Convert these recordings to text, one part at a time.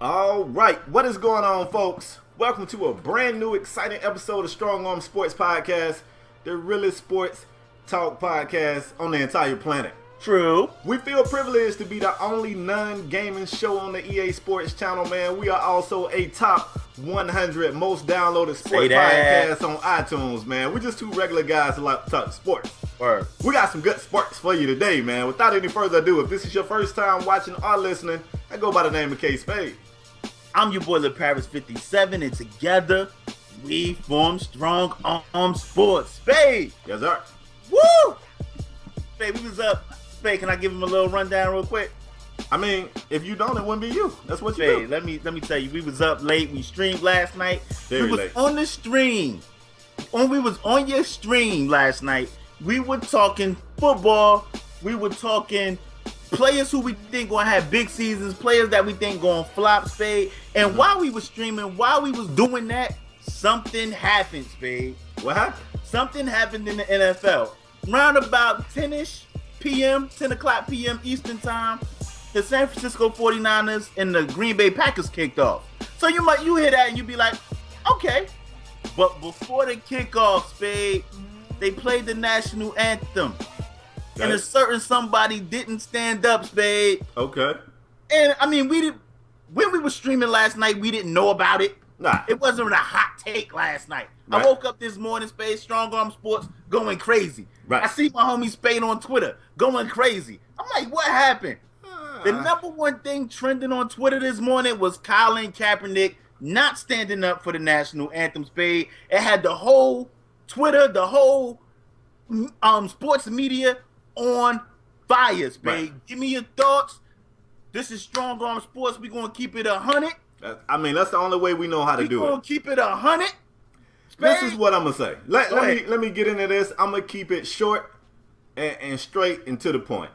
All right, what is going on, folks? Welcome to a brand new, exciting episode of Strong Arm Sports Podcast, the realest sports talk podcast on the entire planet. True. We feel privileged to be the only non-gaming show on the EA Sports channel, man. We are also a top 100 most downloaded sports podcast on iTunes, man. We're just two regular guys who like to talk sports. Word. We got some good sports for you today, man. Without any further ado, if this is your first time watching or listening, I go by the name of K-Spade. I'm your boy, LeParis57, and together we form Strong Arm Sports. Spade! Yes, sir. Woo! Spade, we was up. Spade, can I give him a little rundown real quick? I mean, if you don't, it wouldn't be you. That's what you Spade, do. let me tell you, we was up late. We streamed last night. Very we was late. on the stream. When we was on your stream last night, we were talking football. We were talking players who we think gonna have big seasons, players that we think gonna flop, Spade. And while we was streaming, while we was doing that, something happened, Spade. What happened? Something happened in the NFL. Round about 10-ish p.m., 10 o'clock p.m. Eastern time, the San Francisco 49ers and the Green Bay Packers kicked off. So you hear that and you be like, okay. But before the kickoff, Spade, they played the National Anthem. Okay. And a certain somebody didn't stand up, Spade. Okay. And I mean, when we were streaming last night, we didn't know about it. Nah. It wasn't a hot take last night. Right. I woke up this morning, Spade, Strong Arm Sports, going crazy. Right. I see my homie Spade on Twitter going crazy. I'm like, what happened? The number one thing trending on Twitter this morning was Colin Kaepernick not standing up for the National Anthem, Spade. It had the whole Twitter, the whole sports media on fire, Spade. Right. Give me your thoughts. This is Strong Arm Sports. We're going to keep it 100. I mean, that's the only way we know how to do We're going it. to keep it 100. This is what I'm going to say. Go Let me get into this. I'm going to keep it short and straight and to the point.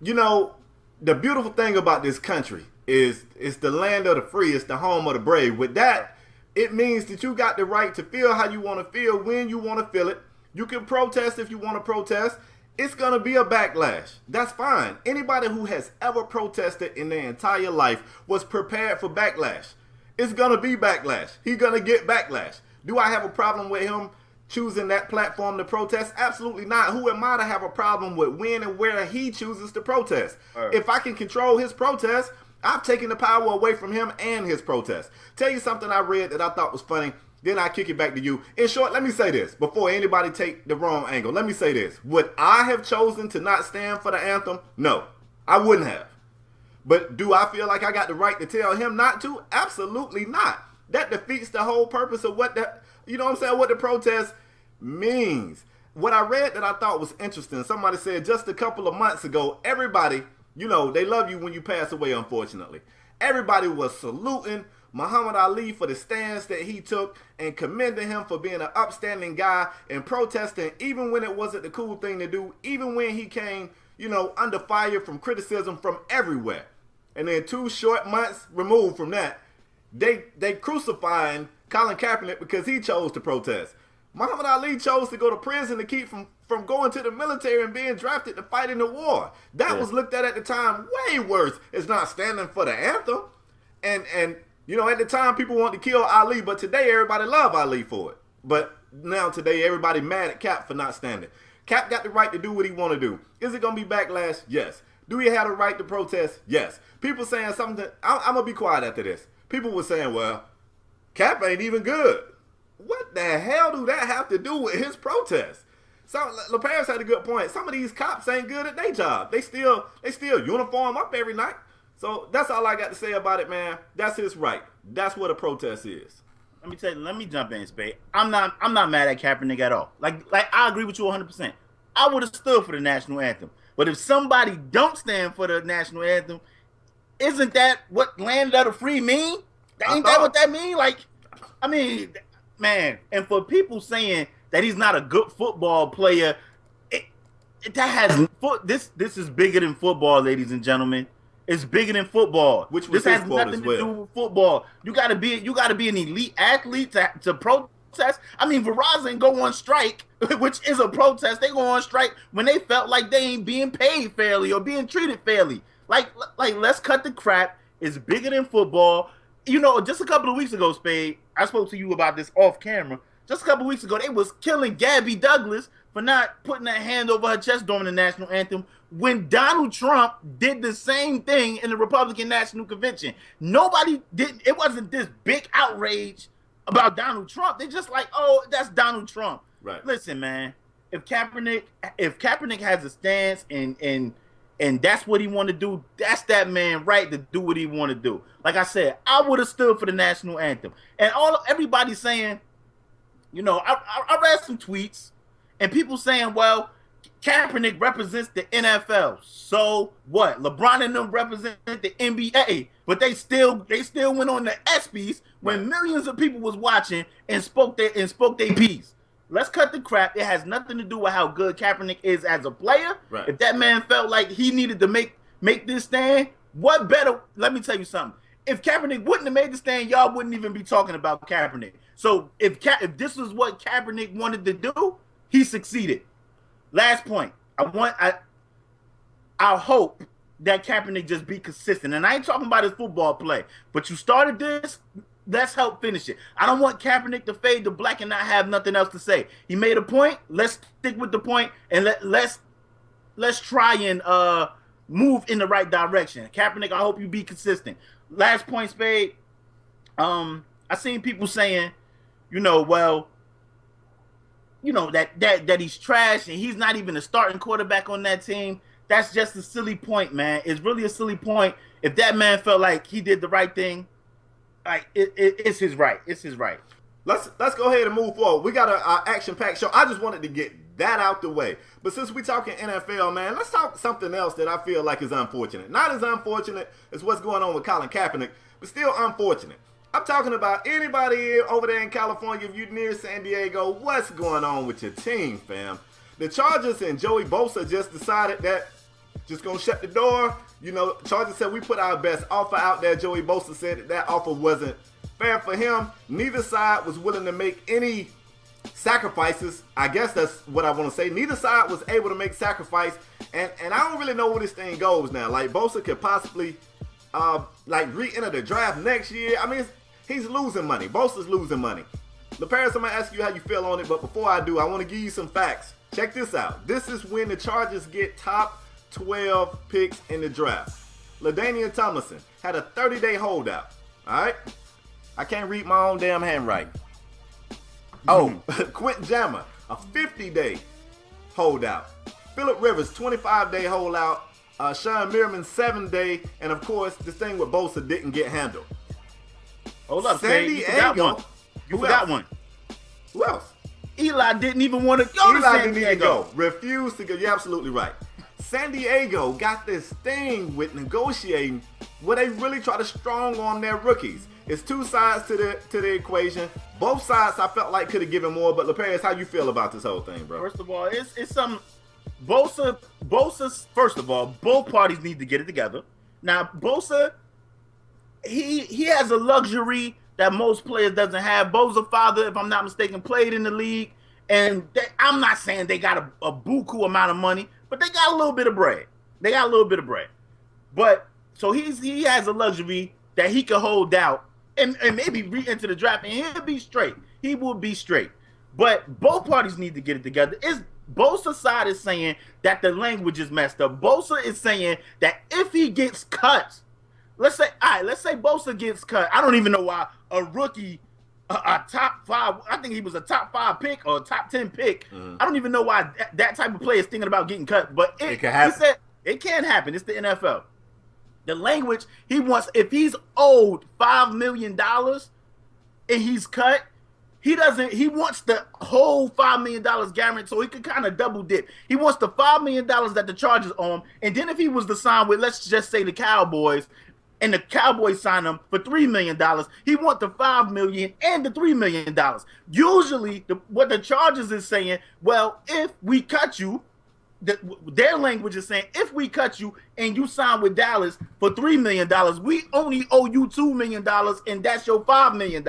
You know, the beautiful thing about this country is it's the land of the free. It's the home of the brave. With that, it means that you got the right to feel how you want to feel when you want to feel it. You can protest if you want to protest. It's going to be a backlash. That's fine. Anybody who has ever protested in their entire life was prepared for backlash. It's going to be backlash. He's going to get backlash. Do I have a problem with him choosing that platform to protest? Absolutely not. Who am I to have a problem with when and where he chooses to protest? If I can control his protest, I've taken the power away from him and his protest. Tell you something I read that I thought was funny. Then I kick it back to you. In short, let me say this before anybody take the wrong angle. Let me say this. Would I have chosen to not stand for the anthem? No, I wouldn't have. But do I feel like I got the right to tell him not to? Absolutely not. That defeats the whole purpose of what what the protest means. What I read that I thought was interesting, somebody said just a couple of months ago, everybody, they love you when you pass away, unfortunately. Everybody was saluting Muhammad Ali for the stance that he took and commending him for being an upstanding guy and protesting even when it wasn't the cool thing to do, even when he came, under fire from criticism from everywhere. And then 2 short months removed from that, they crucifying Colin Kaepernick because he chose to protest. Muhammad Ali chose to go to prison to keep from going to the military and being drafted to fight in the war. That was looked at the time way worse as not standing for the anthem. And at the time, people wanted to kill Ali, but today everybody love Ali for it. But now today, everybody mad at Cap for not standing. Cap got the right to do what he want to do. Is it going to be backlash? Yes. Do he have the right to protest? Yes. People saying something, I'm going to be quiet after this. People were saying, well, Cap ain't even good. What the hell do that have to do with his protest? LeParis had a good point. Some of these cops ain't good at their job. They still uniform up every night. So that's all I got to say about it, man. That's his right. That's what a protest is. Let me jump in, Spade. I'm not mad at Kaepernick at all. Like I agree with you 100%. I would have stood for the National Anthem. But if somebody don't stand for the National Anthem, isn't that what land of the free mean? Ain't that what that mean? Like, I mean, man, and for people saying that he's not a good football player, this is bigger than football, ladies and gentlemen. It's bigger than football. Which was this his has quote nothing as well. to do with football. You gotta be an elite athlete to protest. I mean, Verizon go on strike, which is a protest. They go on strike when they felt like they ain't being paid fairly or being treated fairly. Like let's cut the crap is bigger than football. You know, just a couple of weeks ago, Spade, I spoke to you about this off camera. Just a couple of weeks ago, they was killing Gabby Douglas for not putting that hand over her chest during the national anthem when Donald Trump did the same thing in the Republican National Convention. Nobody did. It wasn't this big outrage about Donald Trump. They just like, oh, that's Donald Trump. Right. Listen, man, if Kaepernick has a stance and that's what he want to do, that's that man right to do what he want to do. Like I said, I would have stood for the national anthem. And everybody's saying, you know, I read some tweets and people saying, well, Kaepernick represents the NFL. So what? LeBron and them represent the NBA, but they still went on the ESPYs when millions of people was watching and spoke their piece. Let's cut the crap. It has nothing to do with how good Kaepernick is as a player. Right. If that man felt like he needed to make this stand, what better? Let me tell you something. If Kaepernick wouldn't have made the stand, y'all wouldn't even be talking about Kaepernick. So if this is what Kaepernick wanted to do, he succeeded. Last point. I hope that Kaepernick just be consistent. And I ain't talking about his football play, but you started this. Let's help finish it. I don't want Kaepernick to fade to black and not have nothing else to say. He made a point. Let's stick with the point and let's try and move in the right direction. Kaepernick, I hope you be consistent. Last point, Spade. I seen people saying, you know, well, you know, that he's trash and he's not even a starting quarterback on that team. That's just a silly point, man. It's really a silly point. If that man felt like he did the right thing, like it's his right. It's his right. Let's go ahead and move forward. We got an action-packed show. I just wanted to get that out the way. But since we're talking NFL, man, let's talk something else that I feel like is unfortunate. Not as unfortunate as what's going on with Colin Kaepernick, but still unfortunate. I'm talking about anybody over there in California, if you're near San Diego, what's going on with your team, fam? The Chargers and Joey Bosa just decided that just going to shut the door. You know, Chargers said we put our best offer out there. Joey Bosa said that offer wasn't fair for him. Neither side was willing to make any sacrifices. I guess that's what I want to say. Neither side was able to make sacrifice. And I don't really know where this thing goes now. Like, Bosa could possibly re-enter the draft next year. I mean, he's losing money. Bosa's losing money. LaParis, I'm going to ask you how you feel on it. But before I do, I want to give you some facts. Check this out. This is when the Chargers get top 12 picks in the draft. LaDainian Tomlinson had a 30-day holdout. All right? I can't read my own damn handwriting. Oh, Quentin Jammer, a 50-day holdout. Phillip Rivers, 25-day holdout. Sean Merriman, 7-day. And, of course, this thing with Bosa didn't get handled. Hold up, San Diego. You forgot one. Who else? Eli didn't even want to go to San Diego. Refused to go. You're absolutely right. San Diego got this thing with negotiating where they really try to strong on their rookies. It's two sides to the equation. Both sides I felt like could have given more, but LaParis, how you feel about this whole thing, bro? First of all, it's some Bosa's first of all, both parties need to get it together. Now, Bosa, he has a luxury that most players doesn't have. Bosa's father, if I'm not mistaken, played in the league, and I'm not saying they got a buku amount of money, but they got a little bit of bread. But so he has a luxury that he can hold out and maybe re-enter the draft, and he'll be straight. He will be straight. But both parties need to get it together. Bosa's side is saying that the language is messed up. Bosa is saying that if he gets cut, let's say Bosa gets cut. I don't even know why a rookie, a top 5, I think he was a top 5 pick or a top 10 pick. I don't even know why that type of player is thinking about getting cut. But it can happen. He said it can happen. It's the NFL. The language he wants, if he's owed $5 million and he's cut, he wants the whole $5 million guaranteed so he could kind of double dip. He wants the $5 million that the Chargers owe him. And then if he was to sign with, let's just say the Cowboys, and the Cowboys sign him for $3 million, he wants the $5 million and the $3 million. Usually, what the Chargers is saying, well, if we cut you, their language is saying, if we cut you and you sign with Dallas for $3 million, we only owe you $2 million, and that's your $5 million.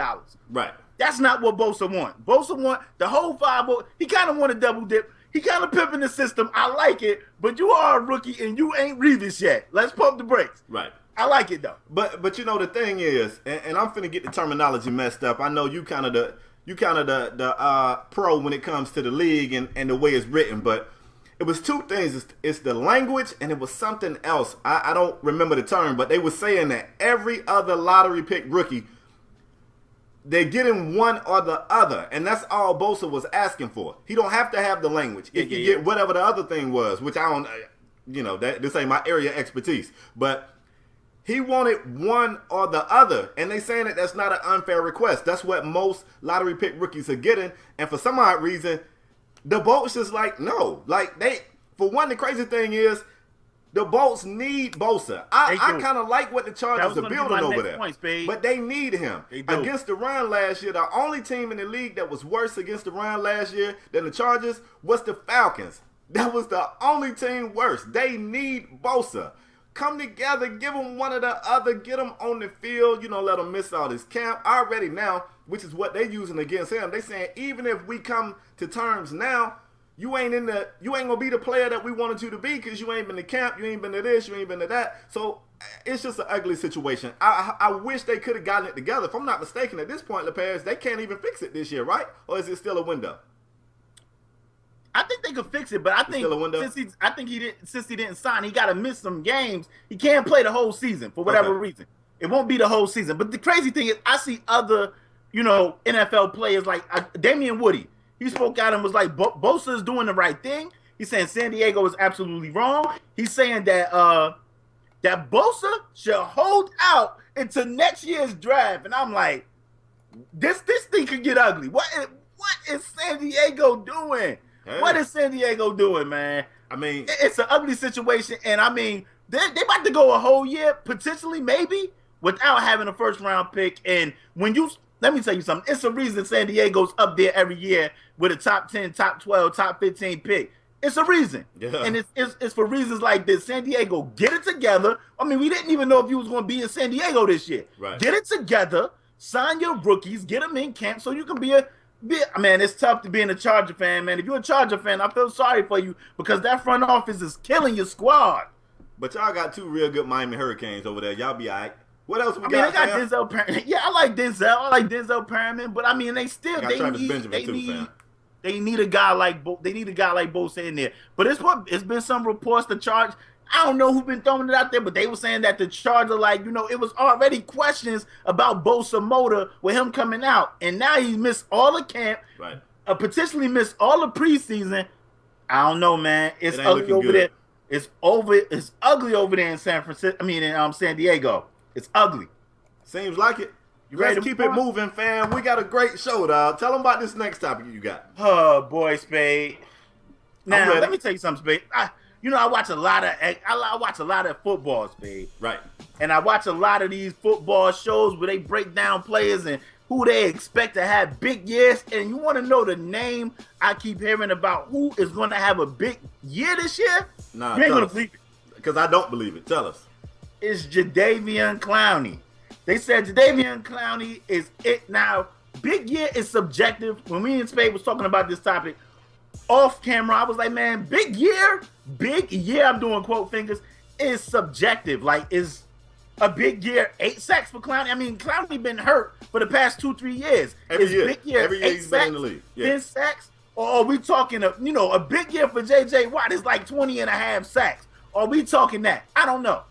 Right. That's not what Bosa want. Bosa want the whole $5 million. He kind of want to double dip. he kind of pimping the system. I like it, but you are a rookie and you ain't Revis yet. Let's pump the brakes. Right. I like it though. But the thing is, and I'm finna get the terminology messed up. I know you kind of the pro when it comes to the league and the way it's written, but it was two things. It's the language and it was something else. I don't remember the term, but they were saying that every other lottery pick rookie, they're getting one or the other, and that's all Bosa was asking for. He don't have to have the language. If you get whatever the other thing was, which I don't, this ain't my area of expertise, but he wanted one or the other, and they saying that that's not an unfair request. That's what most lottery pick rookies are getting, and for some odd reason, the Bolts is like, no. Like, for one, the crazy thing is, the Bolts need Bosa. I kind of like what the Chargers are building over there. But they need him. Against the run last year, the only team in the league that was worse against the run last year than the Chargers was the Falcons. That was the only team worse. They need Bosa. Come together, give him one or the other, get him on the field, let him miss all this camp. Already now, which is what they're using against him, they saying even if we come to terms now, you ain't gonna be the player that we wanted you to be because you ain't been to camp, you ain't been to this, you ain't been to that. So it's just an ugly situation. I wish they could have gotten it together. If I'm not mistaken, at this point, LePage, they can't even fix it this year, right? Or is it still a window? I think they could fix it, but I think since he didn't sign, he got to miss some games. He can't play the whole season for whatever reason. It won't be the whole season. But the crazy thing is, I see other, NFL players like Damian Woody. He spoke out and was like, Bosa is doing the right thing. He's saying San Diego is absolutely wrong. He's saying that that Bosa should hold out into next year's draft. And I'm like, this thing could get ugly. What is San Diego doing? Hey. What is San Diego doing, man? I mean, it's an ugly situation, and I mean, they about to go a whole year, potentially, maybe, without having a first-round pick. And let me tell you something. It's a reason San Diego's up there every year with a top 10, top 12, top 15 pick. It's a reason. Yeah. And it's for reasons like this. San Diego, get it together. I mean, we didn't even know if you was going to be in San Diego this year. Right. Get it together. Sign your rookies. Get them in camp so you can man, it's tough to be a Charger fan, man. If you're a Charger fan, I feel sorry for you because that front office is killing your squad. But y'all got two real good Miami Hurricanes over there. Y'all be all right. What else we got? They got Denzel Perryman. Yeah, I like Denzel Perryman, but I mean, they need a guy like Bosa in there. But it's been some reports the Chargers. I don't know who's been throwing it out there, but they were saying that the Chargers, it was already questions about Bosa motor with him coming out. And now he's missed all the camp, right? Potentially missed all the preseason. I don't know, man. It's ugly over there. It's ugly over there in San Diego. It's ugly. Seems like it. Let's keep it moving, fam. We got a great show, dog. Tell them about this next topic you got. Oh, boy, Spade. Now, let me tell you something, Spade. I watch a lot of football, Spade. Right. And I watch a lot of these football shows where they break down players and who they expect to have big years. And you want to know the name I keep hearing about who is going to have a big year this year? Nah, you ain't going to believe it. Because I don't believe it. Tell us. It's Jadeveon Clowney. They said Jadeveon Clowney is it. Now, big year is subjective. When me and Spade was talking about this topic off camera, I was like, man, big year, I'm doing quote fingers, is subjective. Like, is a big year 8 sacks for Clowney? I mean, Clowney been hurt for the past 2-3 years. Every year he's been in the league. Yeah. 10 sacks? Or are we talking, a big year for J.J. Watt is like 20 and a half sacks? Are we talking that? I don't know.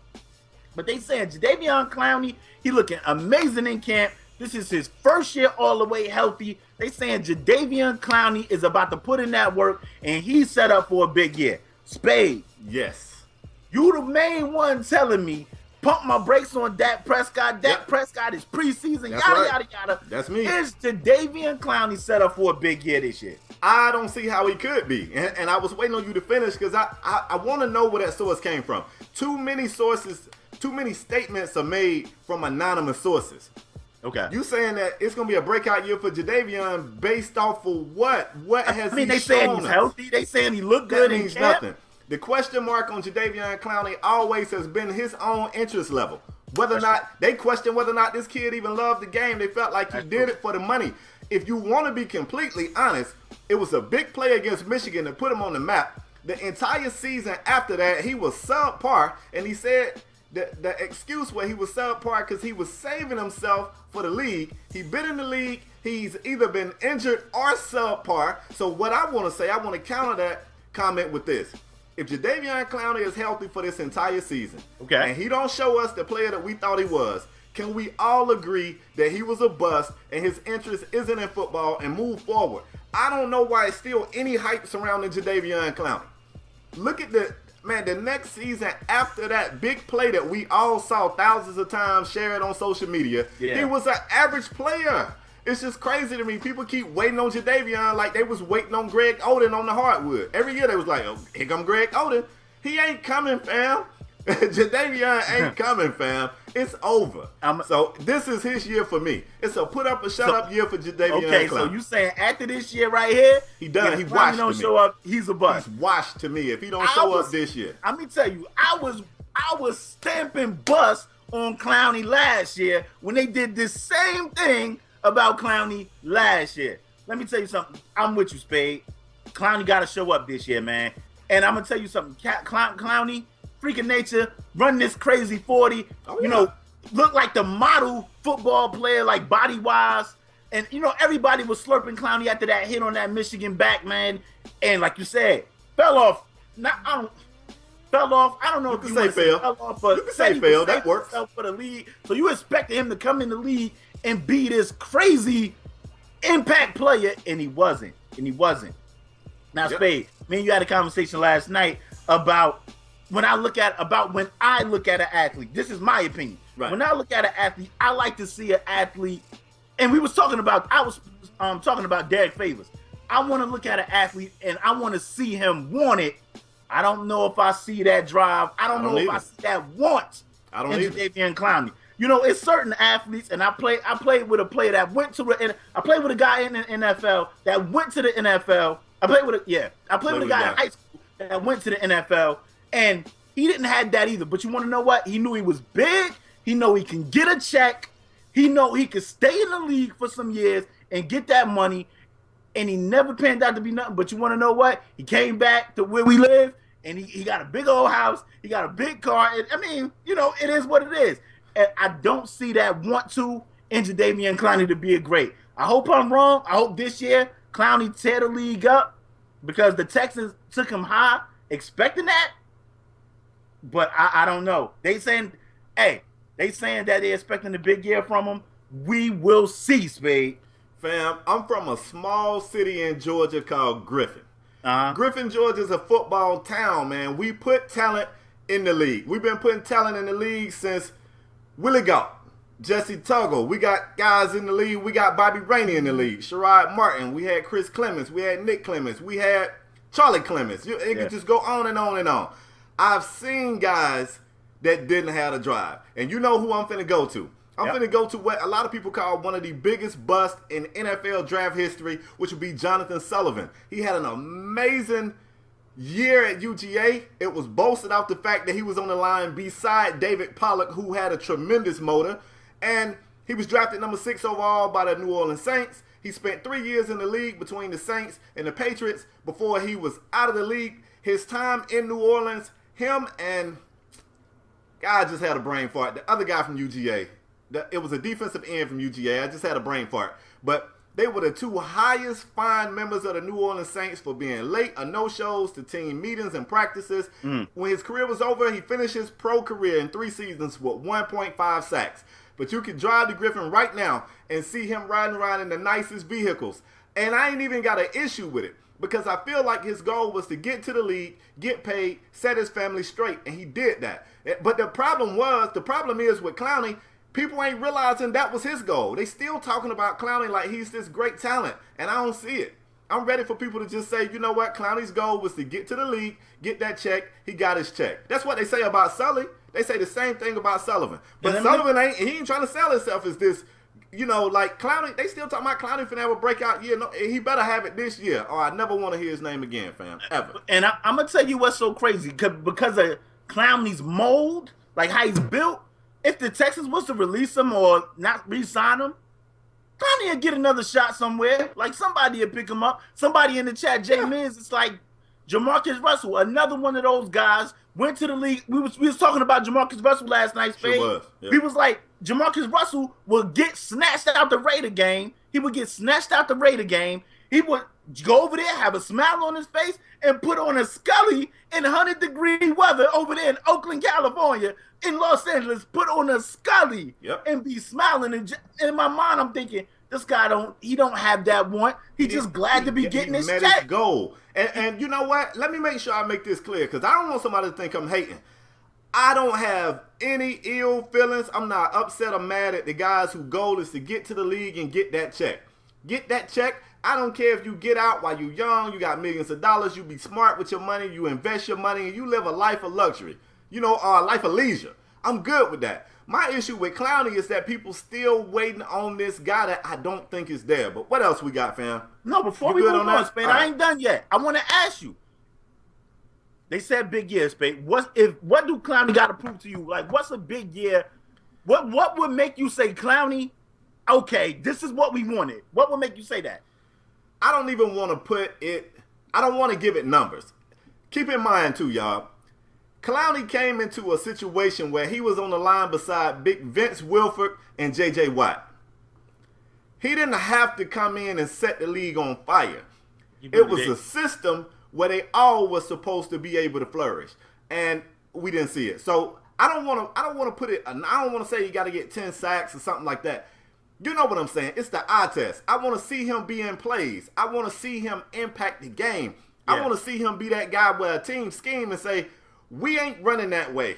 But they saying Jadeveon Clowney, he looking amazing in camp. This is his first year all the way healthy. They saying Jadeveon Clowney is about to put in that work, and he's set up for a big year. Spade. Yes. You the main one telling me, pump my brakes on Dak Prescott. Dak Prescott is preseason, yada. That's me. Is Jadeveon Clowney set up for a big year this year? I don't see how he could be. And I was waiting on you to finish because I want to know where that source came from. Too many statements are made from anonymous sources. Okay. You saying that it's going to be a breakout year for Jadeveon based off of what? What has he shown us? They saying he's healthy. They saying he looked good in camp. Nothing. The question mark on Jadeveon Clowney always has been his own interest level. Whether or not they question whether or not this kid even loved the game. They felt like he did it for the money. If you want to be completely honest, It was a big play against Michigan that put him on the map. The entire season after that, he was subpar, and he said the excuse where he was subpar because he was saving himself for the league. He been in the league. He's either been injured or subpar. So what I want to say, I want to counter that comment with this. If Jadeveon Clowney is healthy for this entire season, and he don't show us the player that we thought he was, can we all agree that he was a bust and his interest isn't in football and move forward? I don't know why it's still any hype surrounding Jadeveon Clowney. Look at the next season after that big play that we all saw thousands of times shared on social media. Yeah. He was an average player. It's just crazy to me. People keep waiting on Jadeveon like they was waiting on Greg Oden on the hardwood. Every year they was like, oh, here come Greg Oden. He ain't coming, fam. Jadeveon ain't coming, fam. It's over. So this is his year for me. It's a put up or shut up year for Jadeveon. Okay, Clowney. So you saying after this year right here, he done. He He washed. don't show up. He's a bust. He's washed to me. If he don't show up this year, let me tell you, I was stamping bust on Clowney last year when they did this same thing about Clowney last year. Let me tell you something. I'm with you, Spade. Clowney got to show up this year, man. And I'm gonna tell you something. Clowney. Freaking nature, run this crazy 40, look like the model football player, like body-wise. And, everybody was slurping Clowney after that hit on that Michigan back, man. And like you said, fell off. I don't know if you want to say fell off, but you can say fail. That works. For the league. So you expected him to come in the league and be this crazy impact player, and he wasn't. Now, Spade, me and you had a conversation last night about when I look at an athlete. This is my opinion. Right. When I look at an athlete, I like to see an athlete, and I was talking about Derek Favors. I want to look at an athlete, and I want to see him want it. I don't know if I see that drive. I don't know if I see that want in Jadeveon Clowney. It's certain athletes, and I played with a player that went to I played with a guy in the NFL that went to the NFL. I played with a guy in high school that went to the NFL. And he didn't have that either. But you want to know what? He knew he was big. He know he can get a check. He know he could stay in the league for some years and get that money. And he never panned out to be nothing. But you want to know what? He came back to where we live, and he got a big old house. He got a big car. And, it is what it is. And I don't see that want to in Jadeveon Clowney to be a great. I hope I'm wrong. I hope this year Clowney tear the league up because the Texans took him high expecting that. But I don't know. They saying that they're expecting a big year from him. We will see, Spade. Fam, I'm from a small city in Georgia called Griffin. Griffin, Georgia is a football town, man. We put talent in the league. We've been putting talent in the league since Willie Gault, Jesse Tuggle. We got guys in the league. We got Bobby Rainey in the league. Sherrod Martin. We had Chris Clemens. We had Nick Clemens. We had Charlie Clemens. It could just go on and on and on. I've seen guys that didn't have a drive. And you know who I'm finna go to. I'm finna go to what a lot of people call one of the biggest busts in NFL draft history, which would be Jonathan Sullivan. He had an amazing year at UGA. It was boasted off the fact that he was on the line beside David Pollock, who had a tremendous motor. And he was drafted number 6 overall by the New Orleans Saints. He spent 3 years in the league between the Saints and the Patriots before he was out of the league. His time in New Orleans, him and God just had a brain fart. The other guy from UGA, it was a defensive end from UGA. I just had a brain fart. But they were the 2 highest fined members of the New Orleans Saints for being late or no-shows to team meetings and practices. When his career was over, he finished his pro career in 3 seasons with 1.5 sacks. But you can drive to Griffin right now and see him riding around in the nicest vehicles. And I ain't even got an issue with it, because I feel like his goal was to get to the league, get paid, set his family straight, and he did that. But the problem is with Clowney, people ain't realizing that was his goal. They still talking about Clowney like he's this great talent, and I don't see it. I'm ready for people to just say, you know what, Clowney's goal was to get to the league, get that check, he got his check. That's what they say about Sully. They say the same thing about Sullivan. But Sullivan he ain't trying to sell himself as this, like Clowney. They still talking about Clowney finna have a breakout year. No, he better have it this year, or I never want to hear his name again, fam, ever. And I'm going to tell you what's so crazy, because of Clowney's mold, like how he's built. If the Texans was to release him or not re-sign him, Clowney will get another shot somewhere. Like somebody will pick him up. Somebody in the chat, Jay Miz, it's like Jamarcus Russell, another one of those guys, went to the league. We was talking about Jamarcus Russell last night, Spade. Sure was. Yeah. We was like, Jamarcus Russell will get snatched out the Raider game. He would get snatched out the Raider game. He would go over there, have a smile on his face, and put on a Scully in 100-degree weather over there in Oakland, California, in Los Angeles, put on a Scully and be smiling. And in my mind, I'm thinking, this guy don't have that want. He just glad to be getting his check. His goal. And you know what? Let me make sure I make this clear, because I don't want somebody to think I'm hating. I don't have any ill feelings. I'm not upset or mad at the guys whose goal is to get to the league and get that check. Get that check. I don't care if you get out while you're young, you got millions of dollars, you be smart with your money, you invest your money, and you live a life of luxury. You know, a life of leisure. I'm good with that. My issue with Clowney is that people still waiting on this guy that I don't think is there. But what else we got, fam? No, before we move on, Spade, I ain't done yet. I want to ask you. They said big year, Spade. What do Clowney got to prove to you? Like, what's a big year? What would make you say, Clowney, okay, this is what we wanted? What would make you say that? I don't even want to put it, I don't want to give it numbers. Keep in mind, too, y'all, Clowney came into a situation where he was on the line beside Big Vince Wilfork and J.J. Watt. He didn't have to come in and set the league on fire. It was a system where they all were supposed to be able to flourish, and we didn't see it. So I don't want to put it. I don't want to say you got to get 10 sacks or something like that. You know what I'm saying? It's the eye test. I want to see him be in plays. I want to see him impact the game. Yeah. I want to see him be that guy where a team scheme and say, we ain't running that way.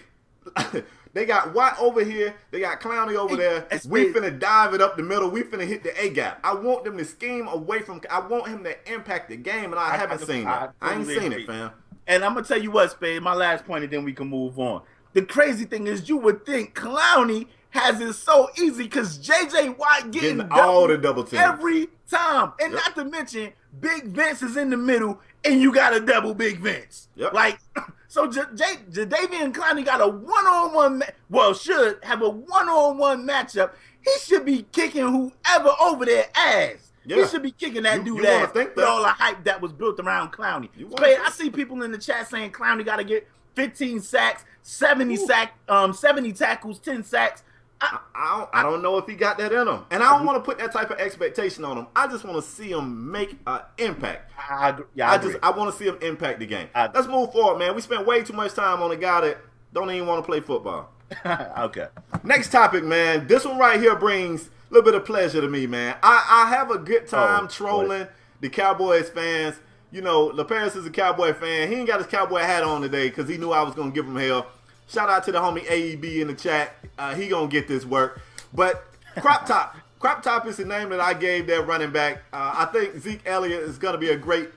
They got Watt over here. They got Clowney over there. We finna dive it up the middle. We finna hit the A-gap. I want them to scheme away from – I want him to impact the game, and I haven't seen it. I ain't seen it, fam. And I'm going to tell you what, Spade, my last point, and then we can move on. The crazy thing is you would think Clowney – has it so easy because J.J. Watt getting all the double teams every time. And not to mention, Big Vince is in the middle, and you got a double Big Vince. Yep. Like, so Jadeveon Clowney got a one-on-one, should have a one-on-one matchup. He should be kicking whoever over their ass. Yeah. He should be kicking that dude ass with all the hype that was built around Clowney. I see people in the chat saying Clowney got to get 15 sacks, 70 tackles, 10 sacks. I don't know if he got that in him. And I don't want to put that type of expectation on him. I just want to see him make an impact. I want to see him impact the game. Let's move forward, man. We spent way too much time on a guy that don't even want to play football. Okay. Next topic, man. This one right here brings a little bit of pleasure to me, man. I have a good time trolling the Cowboys fans. You know, LaParis is a Cowboy fan. He ain't got his Cowboy hat on today because he knew I was going to give him hell. Shout out to the homie AEB in the chat. He gonna get this work. But Crop Top is the name that I gave that running back. I think Zeke Elliot is gonna be a great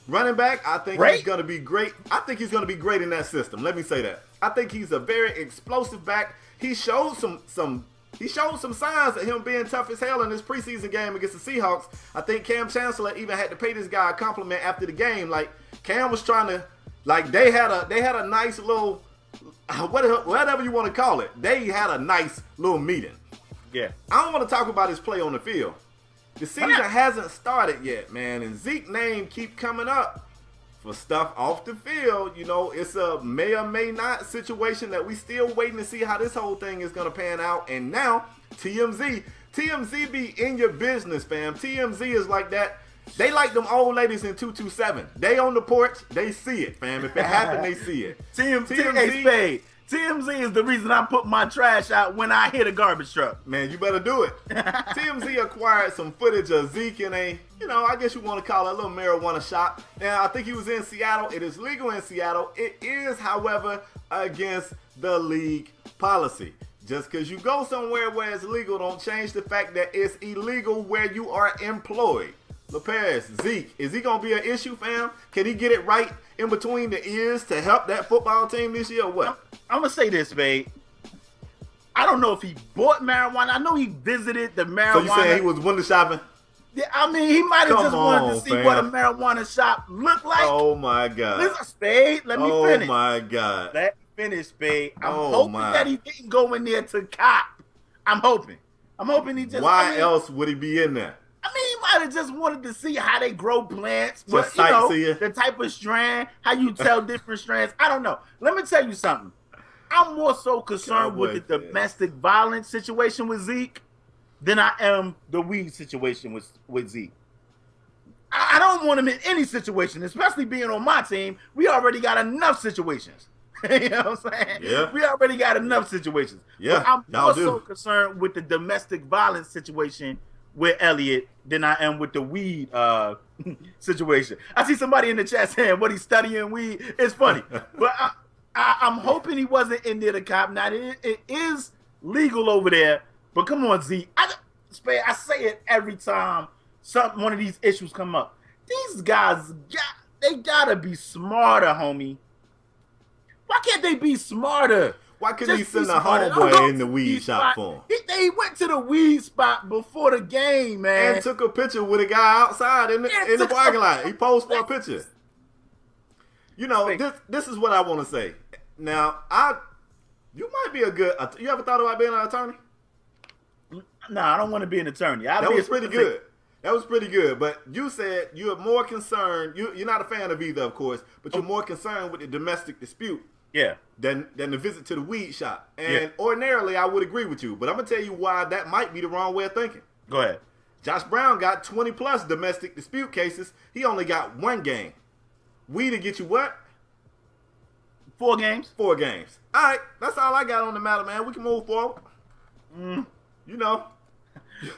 running back. I think he's gonna be great. I think he's gonna be great in that system. Let me say that. I think he's a very explosive back. He showed some signs of him being tough as hell in his preseason game against the Seahawks. I think Cam Chancellor even had to pay this guy a compliment after the game. Like Cam was trying to, like they had a nice little. Whatever you want to call it, they had a nice little meeting. Yeah. I don't want to talk about his play on the field. The season hasn't started yet, man, and Zeke's name keep coming up for stuff off the field. You know, it's a may or may not situation that we still waiting to see how this whole thing is going to pan out. And now, TMZ be in your business, fam. TMZ is like that. They like them old ladies in 227. They on the porch, they see it, fam. If it happen, they see it. TMZ is the reason I put my trash out when I hit a garbage truck. Man, you better do it. TMZ acquired some footage of Zeke in a, I guess you want to call it a little marijuana shop. Now, I think he was in Seattle. It is legal in Seattle. It is, however, against the league policy. Just because you go somewhere where it's legal don't change the fact that it's illegal where you are employed. LaParis, Zeke, is he going to be an issue, fam? Can he get it right in between the ears to help that football team this year or what? I'm going to say this, babe. I don't know if he bought marijuana. I know he visited the marijuana. So you saying he was window shopping? Yeah, I mean, he might have just wanted to see what a marijuana shop looked like. Oh, my God. Listen, Spade, let me finish. Oh, my God. Let me finish, Spade. I'm hoping that he didn't go in there to cop. I'm hoping. I'm hoping he just. Why else would he be in there? I mean, he might have just wanted to see how they grow plants, just but the type of strand, how you tell different strands. I don't know. Let me tell you something. I'm more so concerned with the domestic violence situation with Zeke than I am the weed situation with Zeke. I don't want him in any situation, especially being on my team. We already got enough situations. You know what I'm saying? Yeah. We already got enough situations. Yeah. But I'm more so concerned with the domestic violence situation with Elliot than I am with the weed situation. I see somebody in the chat saying what he's studying weed. It's funny. But I'm hoping he wasn't in there to cop. Now, it is legal over there. But come on, Zeke. I say it every time one of these issues come up. These guys, they gotta be smarter, homie. Why can't they be smarter? Why couldn't he send a homeboy in the weed shop for him? They went to the weed spot before the game, man. And took a picture with a guy outside in the parking lot. He posed for a picture. You know, this is what I want to say. Now, you might be a good. You ever thought about being an attorney? No, I don't want to be an attorney. That was pretty good. That was pretty good. But you said you're more concerned. You're not a fan of either, of course, but you're more concerned with the domestic dispute. Yeah. Than the visit to the weed shop. And ordinarily, I would agree with you. But I'm going to tell you why that might be the wrong way of thinking. Go ahead. Josh Brown got 20-plus domestic dispute cases. He only got 1 game. Weed to get you what? 4 games. 4 games. All right. That's all I got on the matter, man. We can move forward. You know.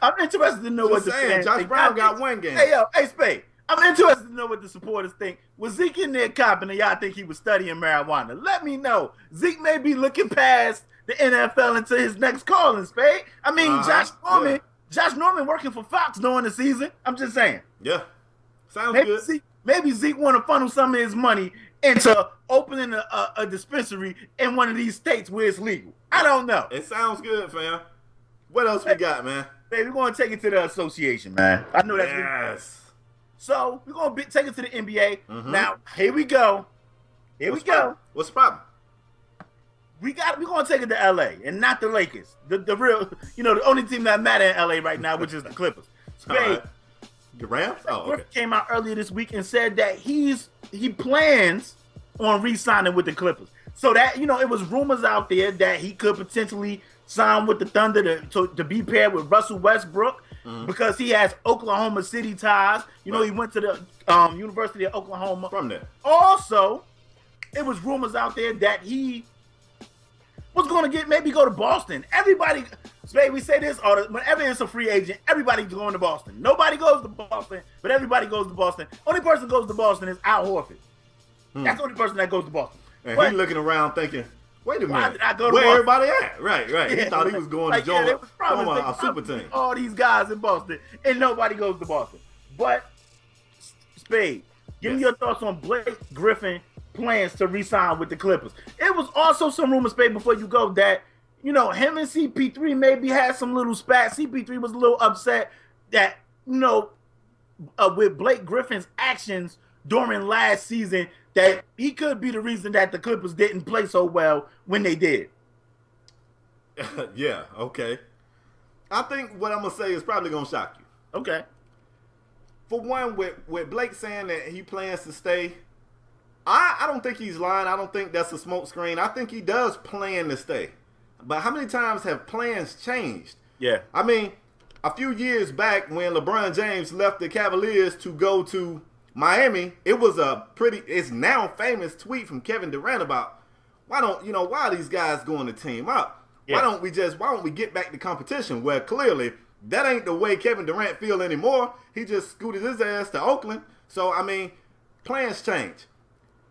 I'm interested to know what the fans Josh think. Brown got 1 game. Hey, Spade. I'm interested to know what the supporters think. Was Zeke in there copping and y'all think he was studying marijuana? Let me know. Zeke may be looking past the NFL into his next calling, Spade. I mean, Josh Norman working for Fox during the season. I'm just saying. Yeah. Sounds good. Maybe Zeke want to funnel some of his money into opening a dispensary in one of these states where it's legal. I don't know. It sounds good, fam. What else we got, man? Hey, we're going to take it to the association, man. I know that's yes. So we're going to take it to the NBA. Now, here we go. What's the problem? We're going to take it to LA and not the Lakers. The real, the only team that matter in LA right now, which is the Clippers. Right. The Rams? Oh, okay. Came out earlier this week and said that he plans on re-signing with the Clippers. So that, it was rumors out there that he could potentially sign with the Thunder to be paired with Russell Westbrook because he has Oklahoma City ties. He went to the University of Oklahoma. From there. Also, it was rumors out there that he was going to maybe go to Boston. Everybody, we say this, whenever it's a free agent, everybody's going to Boston. Nobody goes to Boston, but everybody goes to Boston. Only person goes to Boston is Al Horford. That's the only person that goes to Boston. And he's looking around thinking, wait a minute, why did I go to where Boston? Everybody at? Right. Yeah, he thought he was going to join a super team. All these guys in Boston, and nobody goes to Boston. But, Spade, give me your thoughts on Blake Griffin plans to re-sign with the Clippers. It was also some rumors, Spade, before you go, that, him and CP3 maybe had some little spat. CP3 was a little upset that, with Blake Griffin's actions during last season, that he could be the reason that the Clippers didn't play so well when they did. Yeah, okay. I think what I'm going to say is probably going to shock you. Okay. For one, with Blake saying that he plans to stay, I don't think he's lying. I don't think that's a smokescreen. I think he does plan to stay. But how many times have plans changed? Yeah. I mean, a few years back when LeBron James left the Cavaliers to go to Miami, it was it's now famous tweet from Kevin Durant about why are these guys going to team up? Yeah. Why don't we get back to competition? Well, clearly that ain't the way Kevin Durant feel anymore. He just scooted his ass to Oakland. So, I mean, plans change.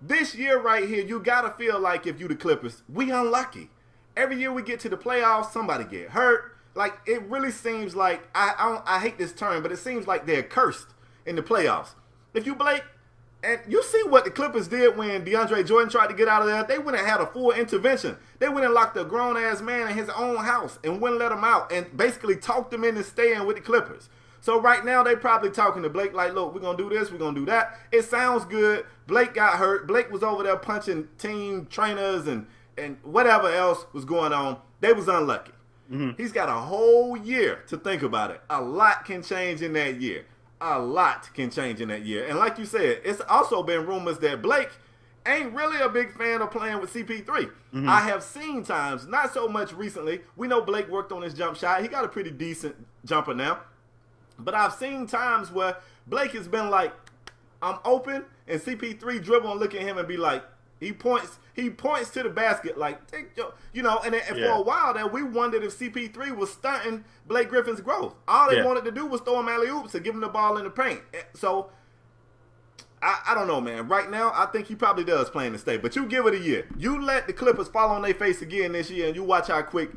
This year right here, you got to feel like if you the Clippers, we unlucky. Every year we get to the playoffs, somebody get hurt. Like, it really seems like, I hate this term, but it seems like they're cursed in the playoffs. If you Blake, and you see what the Clippers did when DeAndre Jordan tried to get out of there, they went and had a full intervention. They went and locked a grown-ass man in his own house and wouldn't let him out and basically talked him into staying with the Clippers. So right now they probably talking to Blake like, look, we're going to do this, we're going to do that. It sounds good. Blake got hurt. Blake was over there punching team trainers and whatever else was going on. They was unlucky. He's got a whole year to think about it. A lot can change in that year. And like you said, it's also been rumors that Blake ain't really a big fan of playing with CP3. I have seen times, not so much recently. We know Blake worked on his jump shot. He got a pretty decent jumper now. But I've seen times where Blake has been like, I'm open, and CP3 dribble and look at him and be like, he points to the basket like, take your, and for a while there, we wondered if CP3 was stunting Blake Griffin's growth. All they wanted to do was throw him alley-oops and give him the ball in the paint. So, I don't know, man. Right now, I think he probably does plan to stay. But you give it a year. You let the Clippers fall on their face again this year, and you watch how quick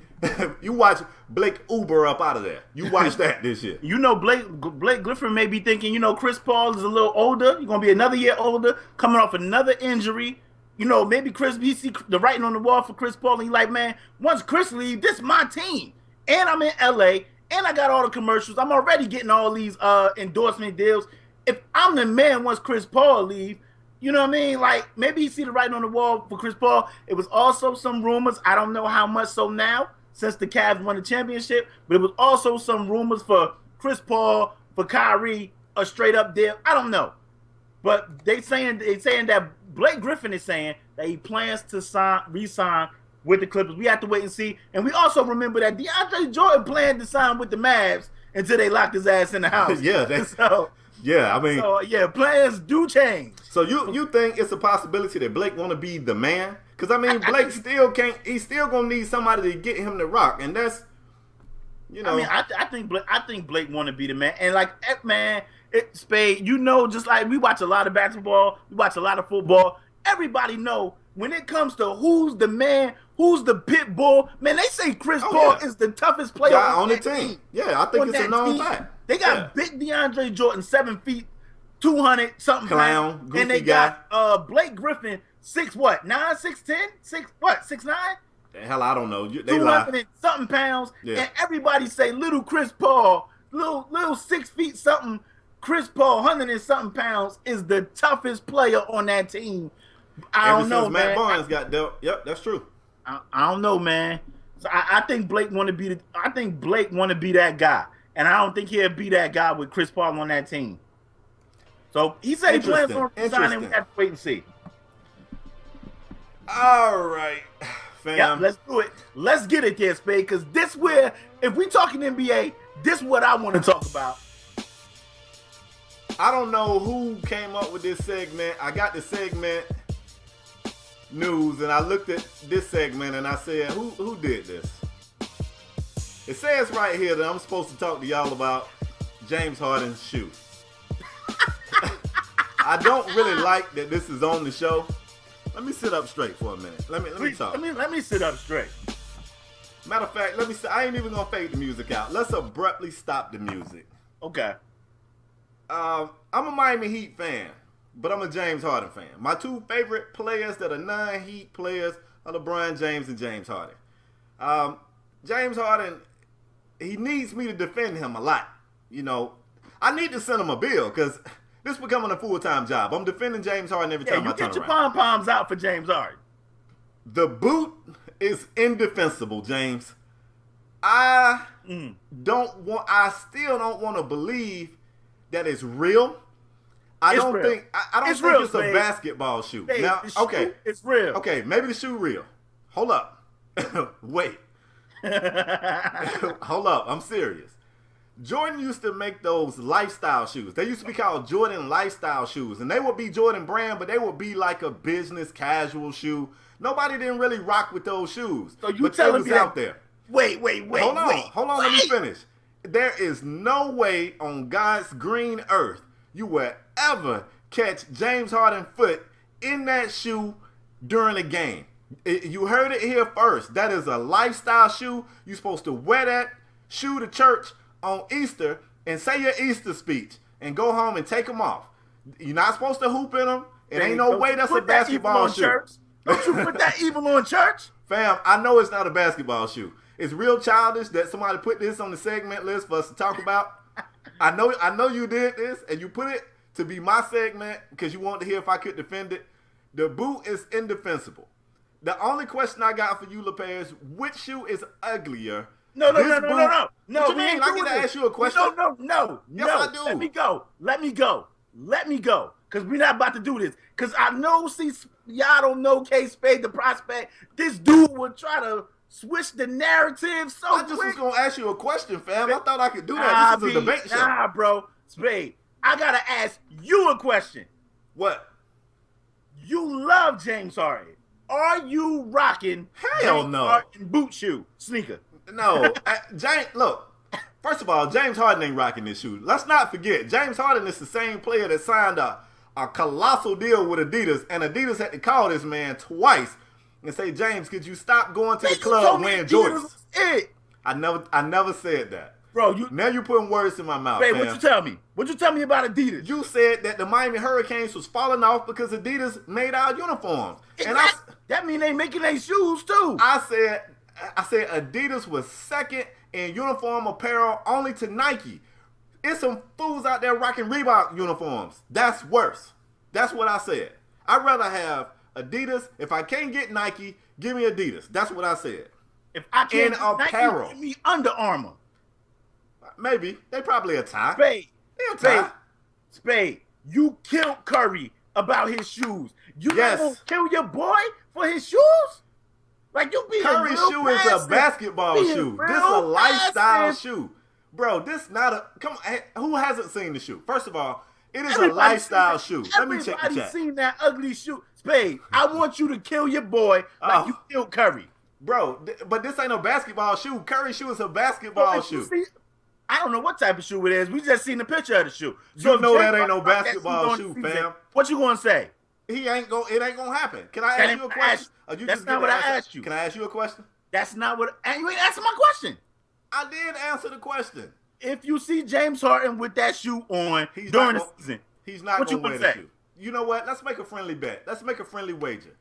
you watch Blake Uber up out of there. You watch that this year. Blake Griffin may be thinking, Chris Paul is a little older. He's going to be another year older, coming off another injury. Maybe he see the writing on the wall for Chris Paul, and he's like, man, once Chris leaves, this is my team. And I'm in L.A., and I got all the commercials. I'm already getting all these endorsement deals. If I'm the man once Chris Paul leave, you know what I mean? Like, maybe he see the writing on the wall for Chris Paul. It was also some rumors. I don't know how much so now since the Cavs won the championship, but it was also some rumors for Chris Paul, for Kyrie, a straight up deal. I don't know. But they saying that Blake Griffin is saying that he plans to re-sign with the Clippers. We have to wait and see. And we also remember that DeAndre Jordan planned to sign with the Mavs until they locked his ass in the house. Plans do change. So you think it's a possibility that Blake want to be the man? Because Blake still can't. He's still gonna need somebody to get him to rock, and that's I think Blake want to be the man, and Spade. Just like we watch a lot of basketball, we watch a lot of football. Everybody know when it comes to who's the man, who's the pit bull. Man, they say Chris Paul is the toughest player on the team. Yeah, I think it's a known fact. They got big DeAndre Jordan, 7 feet, 200 something clown, pounds, goofy and they guy. got Blake Griffin, 6'9", 6'9"? The hell, I don't know. They 200 and something pounds, and everybody say little Chris Paul, little 6 feet something. Chris Paul, 100 and something pounds, is the toughest player on that team. I don't know, man. Matt Barnes got dealt. Yep, that's true. I don't know, man. So I think Blake want to be that guy, and I don't think he'll be that guy with Chris Paul on that team. So he said he plans on signing. We have to wait and see. All right, fam. Yep, let's do it. Let's get it there, Spade, because if we talking NBA, this is what I want to talk about. I don't know who came up with this segment. I got the segment news, and I looked at this segment, and I said, who did this? It says right here that I'm supposed to talk to y'all about James Harden's shoe. I don't really like that this is on the show. Let me sit up straight for a minute. Let me talk. Let me sit up straight. Matter of fact, I ain't even gonna fade the music out. Let's abruptly stop the music. Okay. I'm a Miami Heat fan, but I'm a James Harden fan. My two favorite players that are non-Heat players are LeBron James and James Harden. James Harden, he needs me to defend him a lot. I need to send him a bill because this is becoming a full-time job. I'm defending James Harden every time I turn around. You get your pom-poms out for James Harden. The boot is indefensible, James. I still don't want to believe that it's real. I don't think it's a basketball shoe. Babe, now, okay, it's real. Okay, maybe the shoe real. Hold up. Wait. Hold up. I'm serious. Jordan used to make those lifestyle shoes. They used to be called Jordan lifestyle shoes, and they would be Jordan brand, but they would be like a business casual shoe. Nobody didn't really rock with those shoes. So you telling me out there? Wait. Hold on. Let me finish. There is no way on God's green earth you will ever catch James Harden's foot in that shoe during a game. You heard it here first. That is a lifestyle shoe. You're supposed to wear that shoe to church on Easter and say your Easter speech and go home and take them off. You're not supposed to hoop in them. It ain't no way that's a basketball shoe. Don't you put that evil on church? Fam, I know it's not a basketball shoe. It's real childish that somebody put this on the segment list for us to talk about. I know you did this, and you put it to be my segment because you wanted to hear if I could defend it. The boot is indefensible. The only question I got for you, LePage, which shoe is uglier, No. What you we mean? ain't I doing get to this. ask you a question? No. Yes, I do. Let me go. Because we're not about to do this. Because I know, y'all don't know K-Spade, the prospect. This dude would try to switch the narrative so I just was going to ask you a question, fam. I thought I could do that. This is a debate show. Nah, bro. Spade, I got to ask you a question. What? You love James Harden. Are you rocking Hell James no. Harden boot shoe sneaker? No. James, look. First of all, James Harden ain't rocking this shoe. Let's not forget, James Harden is the same player that signed a colossal deal with Adidas, and Adidas had to call this man twice and say, James, could you stop going to the club wearing Jordans? I never said that. Bro, now you're putting words in my mouth. Babe, fam. what you tell me? What you tell me about Adidas? You said that the Miami Hurricanes was falling off because Adidas made our uniforms. And that mean they making their shoes too. I said Adidas was second in uniform apparel only to Nike. It's some fools out there rocking Reebok uniforms. That's worse. That's what I said. I'd rather have Adidas. If I can't get Nike, give me Adidas. That's what I said. If I can't get apparel, Nike, give me Under Armour. Maybe. They probably a tie. Spade, you killed Curry about his shoes. You gonna kill your boy for his shoes? Like you being Curry's shoe is a basketball shoe. This is a lifestyle shoe. Bro, this not a... Come on, who hasn't seen the shoe? First of all, it is a lifestyle shoe. Let me check the chat. Everybody's seen that ugly shoe. Spade, I want you to kill your boy like you killed Curry. Bro, but this ain't a basketball shoe. Curry's shoe is a basketball shoe. I don't know what type of shoe it is. We just seen the picture of the shoe. So you know that ain't no basketball shoe, fam. What you gonna say? It ain't gonna happen. Can I ask you a question? That's not what I asked you. Can I ask you a question? That's not what. And you ain't answering my question. I did answer the question. If you see James Harden with that shoe on during the season, he's not going to wear the shoe. You know what? Let's make a friendly bet. Let's make a friendly wager.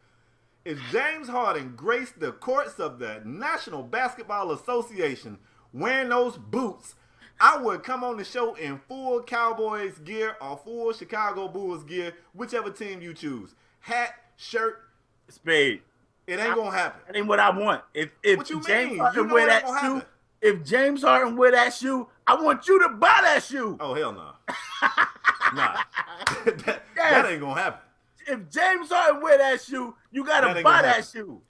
If James Harden graced the courts of the National Basketball Association wearing those boots, I would come on the show in full Cowboys gear or full Chicago Bulls gear, whichever team you choose. Hat, shirt, Spade. It ain't gonna happen. That ain't what I want. If what you James mean? Harden wear that shoe, if James Harden wear that shoe, I want you to buy that shoe. Oh hell no. Nah. that ain't gonna happen. If James Harden wear that shoe, you gotta buy that shoe.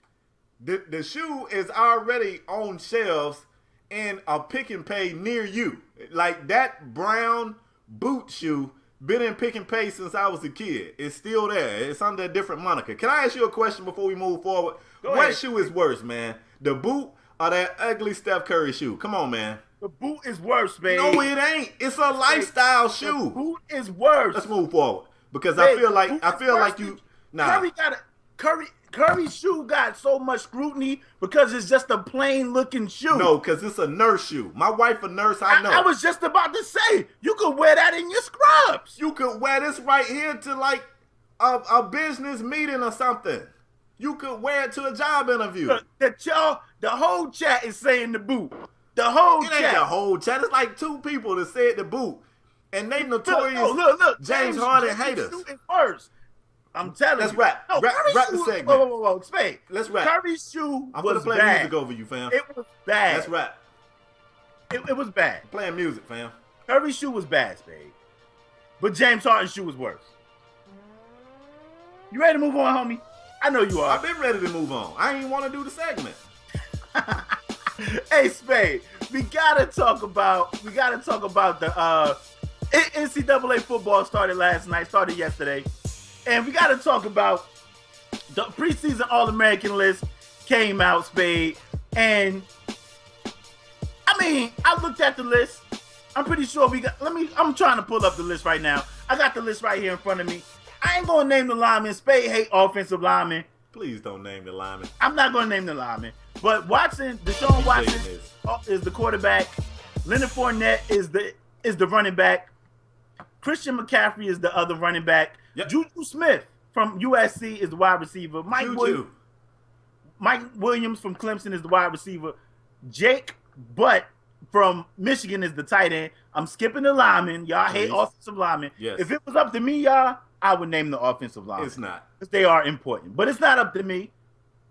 The shoe is already on shelves in a pick and pay near you. Like that brown boot shoe been in pick and pay since I was a kid. It's still there. It's under a different moniker. Can I ask you a question before we move forward? What shoe is worse, man? The boot or that ugly Steph Curry shoe? Come on, man. The boot is worse, baby. No, it ain't. It's a lifestyle shoe. The boot is worse. Let's move forward because I feel like you. Nah. Curry's shoe got so much scrutiny because it's just a plain looking shoe. No, because it's a nurse shoe. My wife a nurse, I know. I was just about to say, you could wear that in your scrubs. You could wear this right here to like a business meeting or something. You could wear it to a job interview. The whole chat is saying the boot. The whole chat. It ain't the whole chat. It's like two people that said the boot. And they notorious look. James Harden haters. First. I'm telling you. Let's rap. Rap the segment. Whoa. Spade. Let's rap. Curry's shoe I'm was play bad. music over you, fam. It was bad. Let's rap. It was bad. I'm playing music, fam. Curry's shoe was bad, Spade. But James Harden's shoe was worse. You ready to move on, homie? I know you are. I've been ready to move on. I ain't want to do the segment. Hey, Spade, we gotta talk about the NCAA football started yesterday. And we got to talk about the preseason All-American list came out, Spade. And, I mean, I looked at the list. I'm pretty sure I'm trying to pull up the list right now. I got the list right here in front of me. I ain't going to name the linemen. Spade hate offensive linemen. Please don't name the linemen. I'm not going to name the linemen. But Deshaun Watson is the quarterback. Leonard Fournette is the running back. Christian McCaffrey is the other running back. Yep. Juju Smith from USC is the wide receiver. Mike Williams from Clemson is the wide receiver. Jake Butt from Michigan is the tight end. I'm skipping the linemen. Y'all hate offensive linemen. Yes. If it was up to me, y'all, I would name the offensive linemen. It's not. Because they are important. But it's not up to me.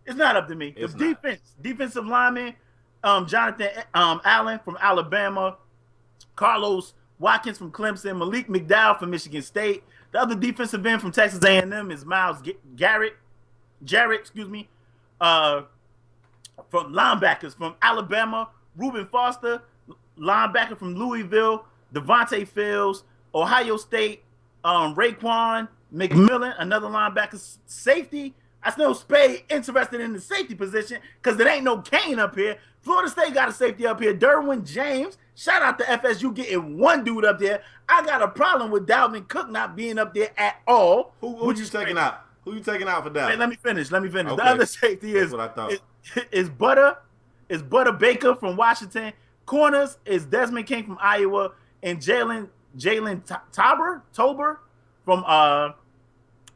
The defensive linemen, Jonathan Allen from Alabama, Carlos Watkins from Clemson, Malik McDowell from Michigan State. The other defensive end from Texas A&M is Miles Jarrett, from linebackers from Alabama, Reuben Foster, linebacker from Louisville, Devontae Fields, Ohio State, Raekwon McMillan, another linebacker. Safety, I know Spade interested in the safety position because there ain't no Kane up here. Florida State got a safety up here, Derwin James. Shout out to FSU getting one dude up there. I got a problem with Dalvin Cook not being up there at all. Who you taking out? Who you taking out for Dalvin? Wait, let me finish. Okay. The other safety is what I thought. Is Butter Baker from Washington. Corners is Desmond King from Iowa and Jalen Tober from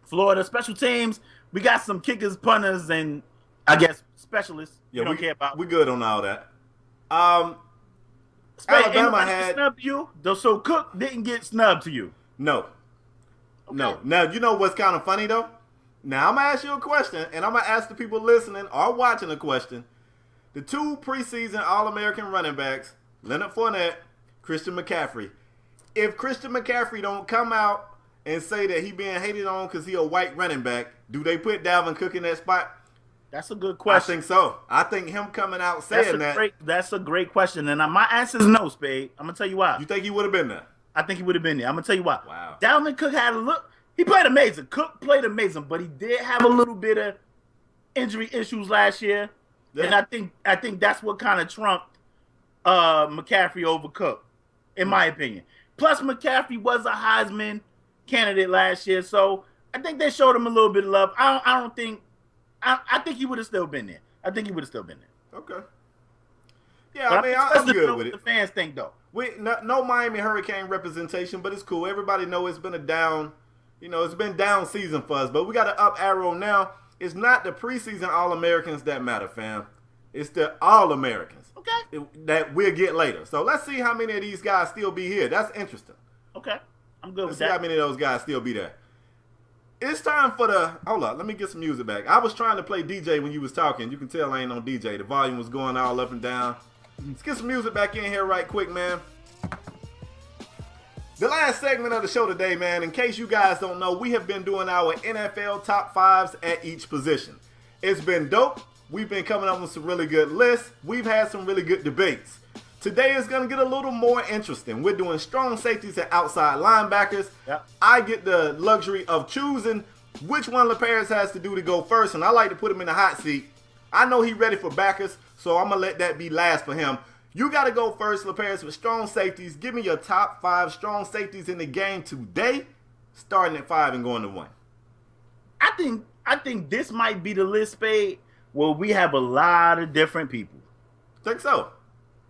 Florida. Special teams, we got some kickers, punters, and I guess specialists. Yeah, we don't care about. We good on all that. Alabama had snubbed you, so Cook didn't get snubbed to you. No. Okay. No. Now you know what's kind of funny though. Now I'm gonna ask you a question, and I'm gonna ask the people listening or watching a question. The two preseason All-American running backs, Leonard Fournette, Christian McCaffrey. If Christian McCaffrey don't come out and say that he being hated on because he a white running back, do they put Dalvin Cook in that spot? That's a good question. I think so. I think him coming out saying that's a great question, and my answer is no, Spade. I'm gonna tell you why. You think he would have been there? I think he would have been there. I'm gonna tell you why. Wow. Dalvin Cook had a look. He played amazing. Cook played amazing, but he did have a little bit of injury issues last year. Yeah. And I think that's what kind of trumped McCaffrey over Cook, in my opinion. Plus, McCaffrey was a Heisman candidate last year, so I think they showed him a little bit of love. I think he would have still been there. Okay. Yeah, but I'm good with it. The fans think though. No Miami Hurricane representation, but it's cool. Everybody know it's been a down, it's been down season for us, but we got an up arrow now. It's not the preseason All-Americans that matter, fam. It's the All-Americans. Okay. That we'll get later. So let's see how many of these guys still be here. That's interesting. Okay. I'm good with that. Let's see how many of those guys still be there. It's time for hold up, let me get some music back. I was trying to play DJ when you was talking. You can tell I ain't on DJ. The volume was going all up and down. Let's get some music back in here right quick, man. The last segment of the show today, man, in case you guys don't know, we have been doing our NFL top fives at each position. It's been dope. We've been coming up with some really good lists. We've had some really good debates. Today is going to get a little more interesting. We're doing strong safeties and outside linebackers. Yep. I get the luxury of choosing which one LaParis has to do to go first, and I like to put him in the hot seat. I know he's ready for backers, so I'm going to let that be last for him. You got to go first, LaParis, with strong safeties. Give me your top 5 strong safeties in the game today, starting at 5 and going to 1. I think this might be the list, Spade, where we have a lot of different people. Think so?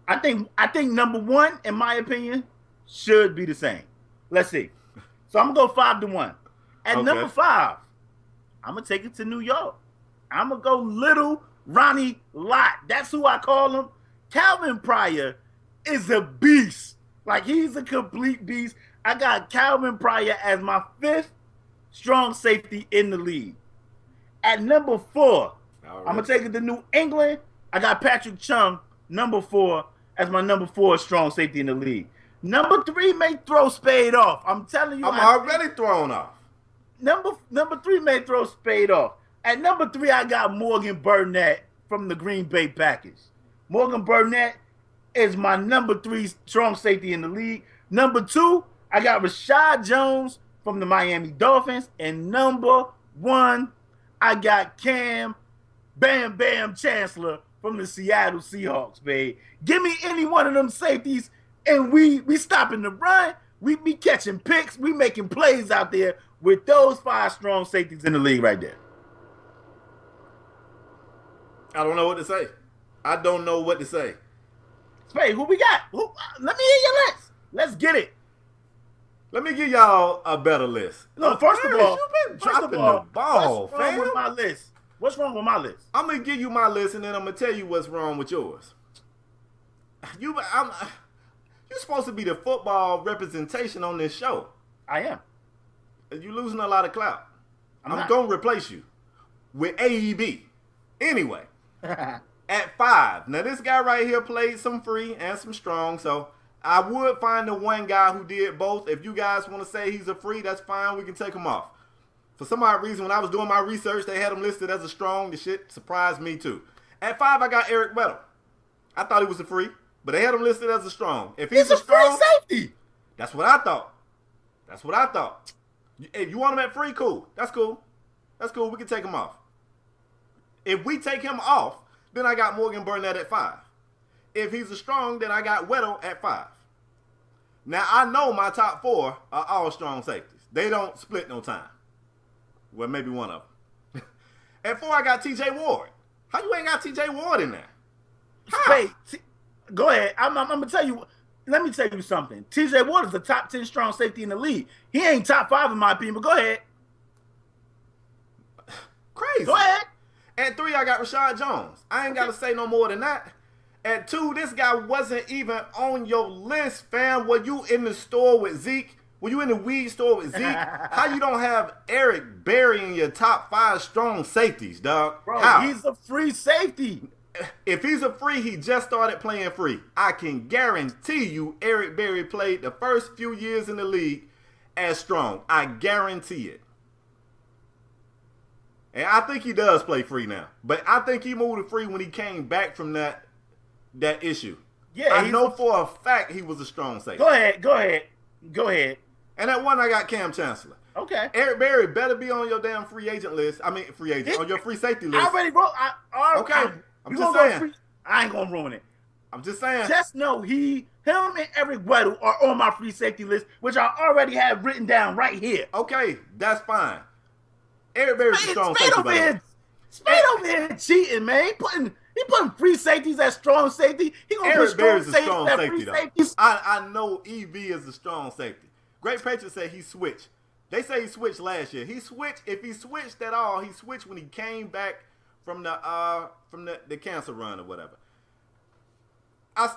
I think number 1, in my opinion, should be the same. Let's see. So I'm gonna go 5 to 1. At number 5, I'm gonna take it to New York. I'm gonna go little Ronnie Lott. That's who I call him. Calvin Pryor is a beast. Like, he's a complete beast. I got Calvin Pryor as my 5th strong safety in the league. At number 4, I'm going to take it to New England. I got Patrick Chung, number 4, as my number 4 strong safety in the league. Number 3 may throw Spade off. I'm telling you. I'm already thrown off. Number 3 may throw Spade off. At number 3, I got Morgan Burnett from the Green Bay Packers. Morgan Burnett is my number 3 strong safety in the league. Number 2, I got Rashad Jones from the Miami Dolphins. And number 1, I got Cam Bam Bam Chancellor from the Seattle Seahawks, babe. Give me any one of them safeties, and we stopping the run. We be catching picks. We making plays out there with those 5 strong safeties in the league right there. I don't know what to say. Spade, who we got? Let me hear your list. Let's get it. Let me give y'all a better list. No, first of all, you've been dropping the ball, what's wrong with my list? What's wrong with my list? I'm gonna give you my list, and then I'm gonna tell you what's wrong with yours. You're supposed to be the football representation on this show. I am. You're losing a lot of clout. I'm not gonna replace you with AEB. Anyway, At 5. Now, this guy right here played some free and some strong, so I would find the one guy who did both. If you guys want to say he's a free, that's fine. We can take him off. For some odd reason, when I was doing my research, they had him listed as a strong. The shit surprised me, too. At 5, I got Eric Weddle. I thought he was a free, but they had him listed as a strong. If he's a strong free safety. That's what I thought. If you want him at free, cool. That's cool. We can take him off. If we take him off, then I got Morgan Burnett at 5. If he's a strong, then I got Weddle at 5. Now, I know my top 4 are all strong safeties. They don't split no time. Well, maybe one of them. At 4, I got T.J. Ward. How you ain't got T.J. Ward in there? How? Wait, go ahead. I'm going to tell you. Let me tell you something. T.J. Ward is the top 10 strong safety in the league. He ain't top 5 in my opinion, but go ahead. Crazy. Go ahead. At 3, I got Rashad Jones. I ain't got to say no more than that. At 2, this guy wasn't even on your list, fam. Were you in the store with Zeke? Were you in the weed store with Zeke? How you don't have Eric Berry in your top 5 strong safeties, dog? Bro, How? He's a free safety. If he's a free, he just started playing free. I can guarantee you Eric Berry played the first few years in the league as strong. I guarantee it. And I think he does play free now. But I think he moved to free when he came back from that issue. Yeah, I know for a fact he was a strong safety. Go ahead. And at 1, I got Cam Chancellor. Okay. Eric Berry better be on your damn free agent list. I mean, free agent, on your free safety list. I already wrote. Okay. I'm just saying. I ain't going to ruin it. I'm just saying. Just know him and Eric Weddle are on my free safety list, which I already have written down right here. Okay, that's fine. Eric Berry's a strong safety, by the way. Spade over here cheating, man. He putting free safeties as strong safety. He gonna Eric put Berry's a strong strong safety, safety, though. I know EB is a strong safety. Great Patriot said he switched. They say he switched last year. He switched. If he switched at all, he switched when he came back from the cancer run or whatever. I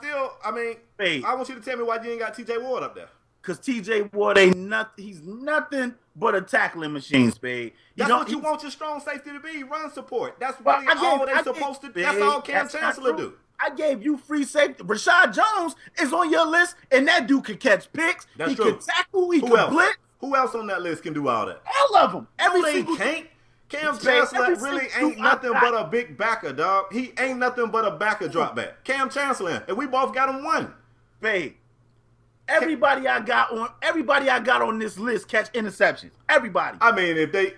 want you to tell me why you ain't got T.J. Ward up there. Because T.J. Ward ain't nothing. He's nothing but a tackling machine, Spade. That's what you want your strong safety to be. Run support. That's really all they're supposed to do. That's all Cam Chancellor do. I gave you free safety. Rashad Jones is on your list, and that dude can catch picks. That's he true. can tackle. He can blitz. Who else on that list can do all that? All of them. They can't. Cam Chancellor really ain't nothing but a big backer, dog. He ain't nothing but a backer drop back. Cam Chancellor, and we both got him 1. Babe, everybody I got on this list catch interceptions. Everybody. I mean, if they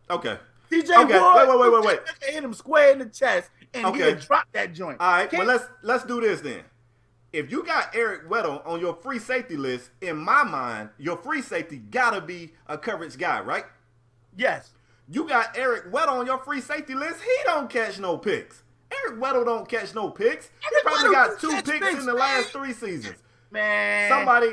okay. TJ Ward, wait. Hit him square in the chest, and he can drop that joint. All right, well let's do this then. If you got Eric Weddle on your free safety list, in my mind, your free safety gotta be a coverage guy, right? Yes. You got Eric Weddle on your free safety list. He don't catch no picks. Eric Weddle don't catch no picks. He probably got 2 picks in the last 3 seasons. Man.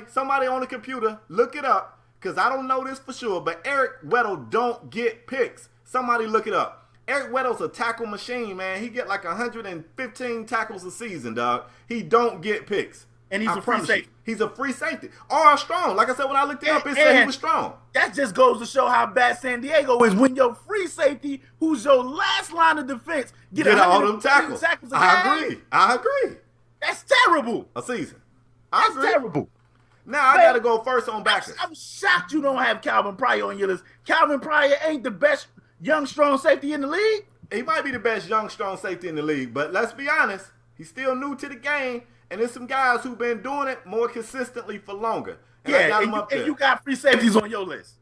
Somebody on the computer, look it up, because I don't know this for sure, but Eric Weddle don't get picks. Somebody look it up. Eric Weddle's a tackle machine, man. He get like 115 tackles a season, dog. He don't get picks. And he's a free safety. He's a free safety. Or strong. Like I said, when I looked it up, it said he was strong. That just goes to show how bad San Diego is when your free safety, who's your last line of defense, get all them tackles. I agree. That's terrible. A season. That's terrible. Now I got to go first on backers. I'm shocked you don't have Calvin Pryor on your list. Calvin Pryor ain't the best young, strong safety in the league. He might be the best young, strong safety in the league, but let's be honest. He's still new to the game. And there's some guys who've been doing it more consistently for longer. And I got him up there. And you got free safeties on your list.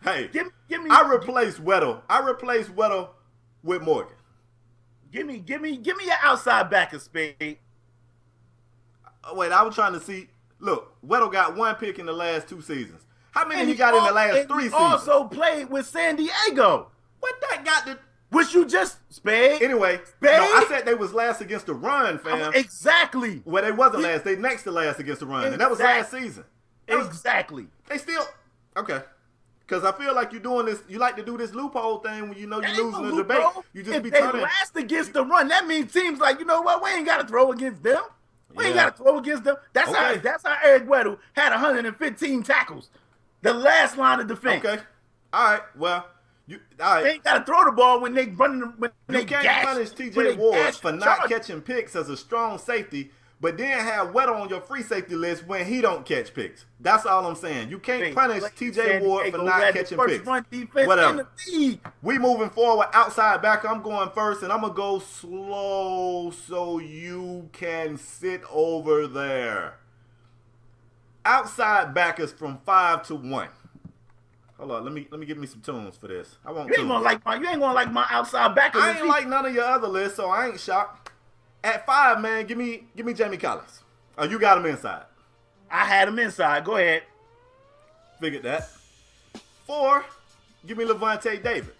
Hey, give me. I replaced Weddle with Morgan. Give me your outside backer, Spade. Wait, I was trying to see. Look, Weddle got 1 pick in the last 2 seasons. How many he got in the last 3 seasons? He also played with San Diego. What that got to? Which you just, Spade. Anyway, no, I said they was last against the run, fam. Exactly. Well, they wasn't last. They next to last against the run, and that was last season. Exactly. They still okay. Because I feel like you're doing this. You like to do this loophole thing when you know you're losing the debate. You just be turning. If they last against the run, that means teams like, you know what? We ain't got to throw against them. We ain't got to throw against them. That's how Eric Weddle had 115 tackles. The last line of defense. Okay. All right. Well, They ain't got to throw the ball when they running. When you can't punish T.J. Ward for not catching picks as a strong safety, but then have Weddle on your free safety list when he don't catch picks. That's all I'm saying. You can't punish T.J. Ward for not catching picks. Whatever. We moving forward. Outside backer, I'm going first, and I'm going to go slow so you can sit over there. Outside backers from 5 to 1. Hold on, let me get me some tunes for this. I want tunes. You ain't gonna like my outside backer. I ain't like none of your other lists, so I ain't shocked. At 5, man, give me Jamie Collins. Oh, you got him inside. I had him inside. Go ahead. Figured that. 4, give me Levante David.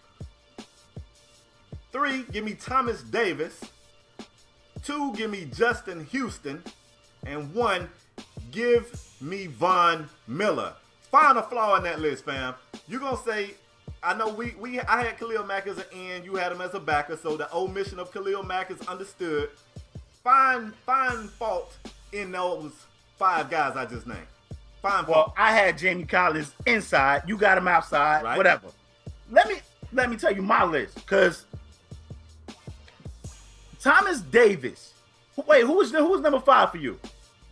3, give me Thomas Davis. 2, give me Justin Houston. And 1, give me Von Miller. Find a flaw in that list, fam. You gonna say, I know I had Khalil Mack as an end, you had him as a backer, so the omission of Khalil Mack is understood. Find fault in those 5 guys I just named. Find fault. Well, I had Jamie Collins inside. You got him outside. Right. Whatever. Let me tell you my list, because Thomas Davis. Wait, who's number 5 for you?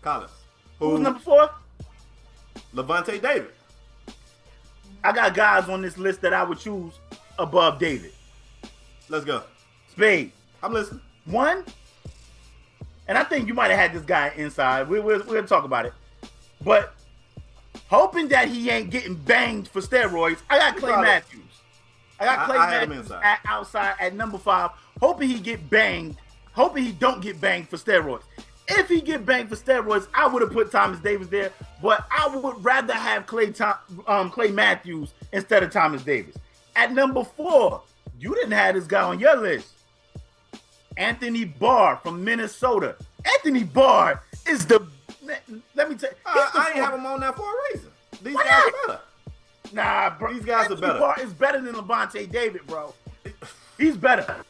Collins. Who's number 4? Levante David. I got guys on this list that I would choose above David. Let's go. Spade. I'm listening. 1, and I think you might have had this guy inside. We'll talk about it. But hoping that he ain't getting banged for steroids, I got Clay Matthews. I got Clay Matthews at outside at number 5. Hoping he get banged. Hoping he don't get banged for steroids. If he get banged for steroids, I would have put Thomas Davis there, but I would rather have Clay Matthews instead of Thomas Davis. At number 4, you didn't have this guy on your list. Anthony Barr from Minnesota. Anthony Barr is the. Let me tell you. I ain't have him on there for a reason. These guys are better. Nah, bro. These guys Anthony are better. Barr is better than Levante David, bro. He's better.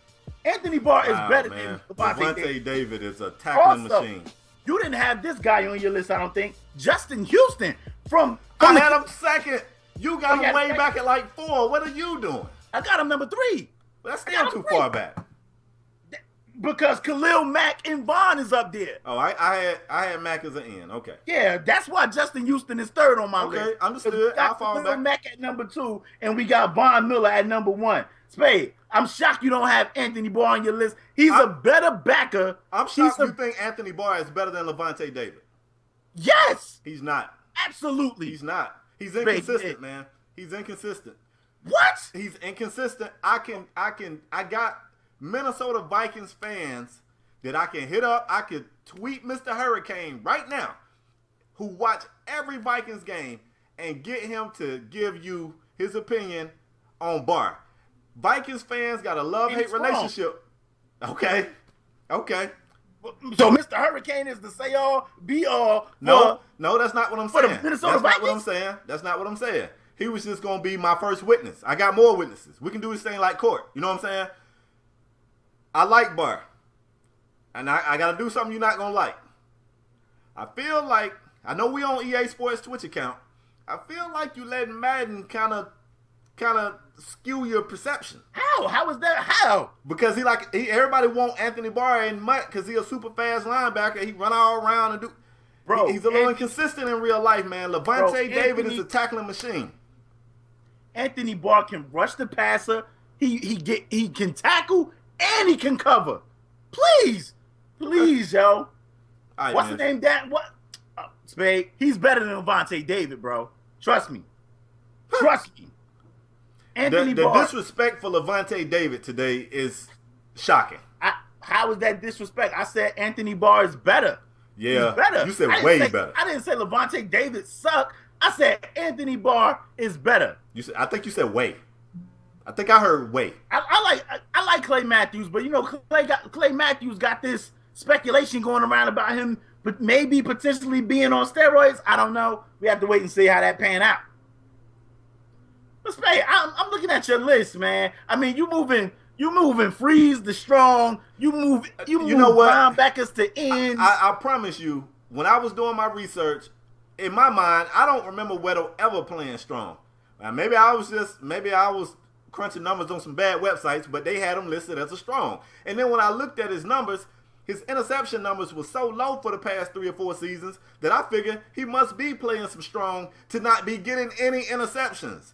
Anthony Barr is better than Levante David is a tackling machine. You didn't have this guy on your list, I don't think. Justin Houston from I had him second. You got him way back at like 4. What are you doing? I got him number 3. That's still too far back. Because Khalil Mack and Vaughn is up there. Oh, I had Mack as an end. Okay. Yeah, that's why Justin Houston is 3rd on my list. Okay, understood. I'll fall back. Mack at number 2, and we got Von Miller at number 1. Spade, I'm shocked you don't have Anthony Barr on your list. He's a better backer. I'm shocked you think Anthony Barr is better than Levante David. Yes. He's not. Absolutely. He's not. He's inconsistent, man. He's inconsistent. What? He's inconsistent. I got Minnesota Vikings fans that I can hit up. I could tweet Mr. Hurricane right now, who watch every Vikings game, and get him to give you his opinion on Barr. Vikings fans got a love-hate relationship. Okay. So Mr. Hurricane is the say-all, be-all. No, that's not what I'm saying. That's not what I'm saying. He was just going to be my first witness. I got more witnesses. We can do this thing like court. You know what I'm saying? I like Barr. And I got to do something you're not going to like. I feel like, I know we on EA Sports Twitch account. I feel like you letting Madden kind of skew your perception. How? How is that? How? Because everybody want Anthony Barr in Mutt because he's a super fast linebacker. He run all around and do. Bro, he's a little inconsistent in real life, man. Levante David is a tackling machine. Anthony Barr can rush the passer. He can tackle and he can cover. Please, yo. Right, what's the name? Spade. He's better than Levante David, bro. Trust me. Anthony the Barr. disrespect for Levante David today is shocking. How is that disrespect? I said Anthony Barr is better. Yeah, he's better. You said way better. I didn't say Levante David sucked. I said Anthony Barr is better. I think you said way. I think I heard way. I like Clay Matthews, but you know Clay Matthews got this speculation going around about him, but maybe potentially being on steroids. I don't know. We have to wait and see how that pan out. But Spade, I'm looking at your list, man. I mean, you moving Freeze the strong. You move linebackers to ends. I promise you, when I was doing my research, in my mind, I don't remember Weddle ever playing strong. Maybe I was crunching numbers on some bad websites, but they had him listed as a strong. And then when I looked at his numbers, his interception numbers were so low for the past 3 or 4 seasons that I figured he must be playing some strong to not be getting any interceptions.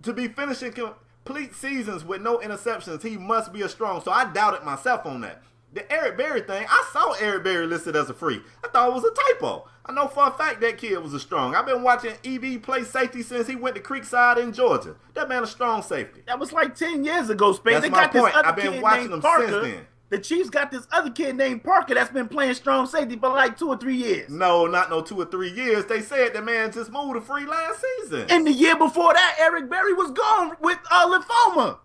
To be finishing complete seasons with no interceptions, he must be a strong. So I doubted myself on that. The Eric Berry thing, I saw Eric Berry listed as a free. I thought it was a typo. I know for a fact that kid was a strong. I've been watching EB play safety since he went to Creekside in Georgia. That man a strong safety. That was like 10 years ago, Spade. That's my point. I've been watching him since then. The Chiefs got this other kid named Parker that's been playing strong safety for like 2 or 3 years. No, not no 2 or 3 years. They said the man just moved to free last season. And the year before that, Eric Berry was gone with lymphoma.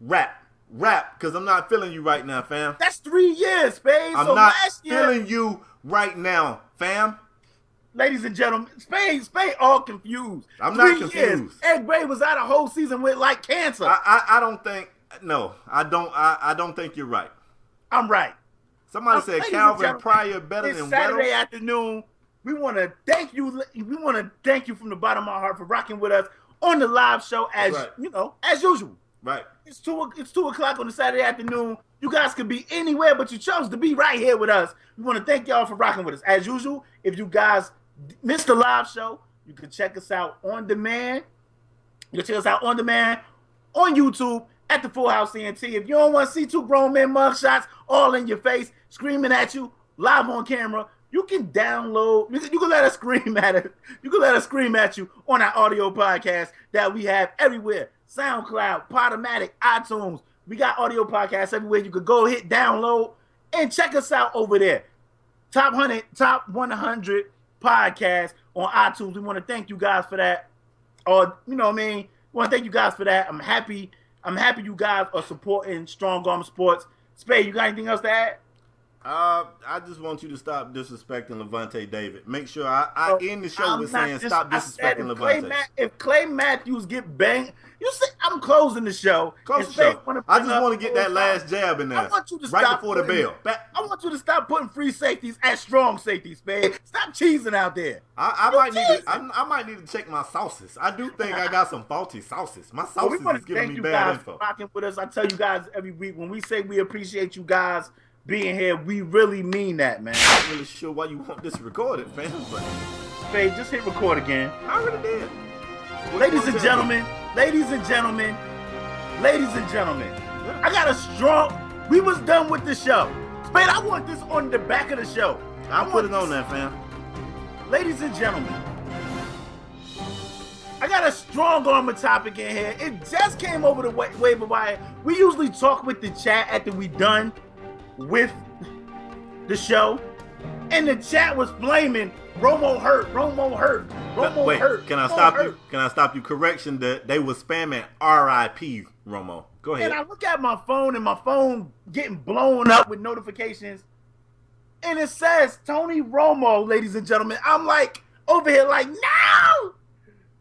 Rap, because I'm not feeling you right now, fam. That's 3 years, Spade. I'm not feeling you right now, fam. Ladies and gentlemen, Spade all confused. I'm not confused. Years, Eric Berry was out a whole season with like cancer. I don't think. No, I don't think you're right. I'm right. Somebody said Calvin Pryor better than Saturday afternoon. We want to thank you. We want to thank you from the bottom of my heart for rocking with us on the live show as as usual. Right. It's 2 o'clock on the Saturday afternoon. You guys could be anywhere, but you chose to be right here with us. We want to thank y'all for rocking with us. As usual, if you guys missed the live show, you can check us out on demand. You can check us out on demand on YouTube at TheFullHouseEnt. If you don't want to see 2 grown men mugshots all in your face, screaming at you live on camera, you can download. You can let us scream at it. You can let us scream at you on our audio podcast that we have everywhere. SoundCloud, UPodOmatic, iTunes. We got audio podcasts everywhere. You could go hit download and check us out over there. Top 100 podcasts on iTunes. We want to thank you guys for that. Or you know what I mean? We want to thank you guys for that. I'm happy you guys are supporting Strong Arm Sports. Spade, you got anything else to add? I just want you to stop disrespecting Levante David. Make sure I end the show with saying stop disrespecting Levante. If Clay Matthews get banged, you say I'm closing the show. Close the show. I just want to get that last jab in there. I want you to right before the bell. I want you to stop putting free safeties as strong safeties, man. Stop cheesing out there. I might need to check my sauces. I do think I got some faulty sauces. My sauces is giving me bad info. Rocking with us. I tell you guys every week when we say we appreciate you guys being here, we really mean that, man. I'm not really sure why you want this recorded, fam. But Spade, just hit record again. I already did. Ladies and gentlemen, I got a strong. We was done with the show. Spade, I want this on the back of the show. I'll put it on there, fam. Ladies and gentlemen, I got a strong armor topic in here. It just came over the waiver wire. We usually talk with the chat after we done with the show, and the chat was blaming Romo hurt. Wait, hurt. Can I stop you? Can I stop you? Correction, that they were spamming RIP Romo. Go ahead. And I look at my phone, and my phone getting blown up with notifications, and it says Tony Romo, ladies and gentlemen. I'm like over here like, no!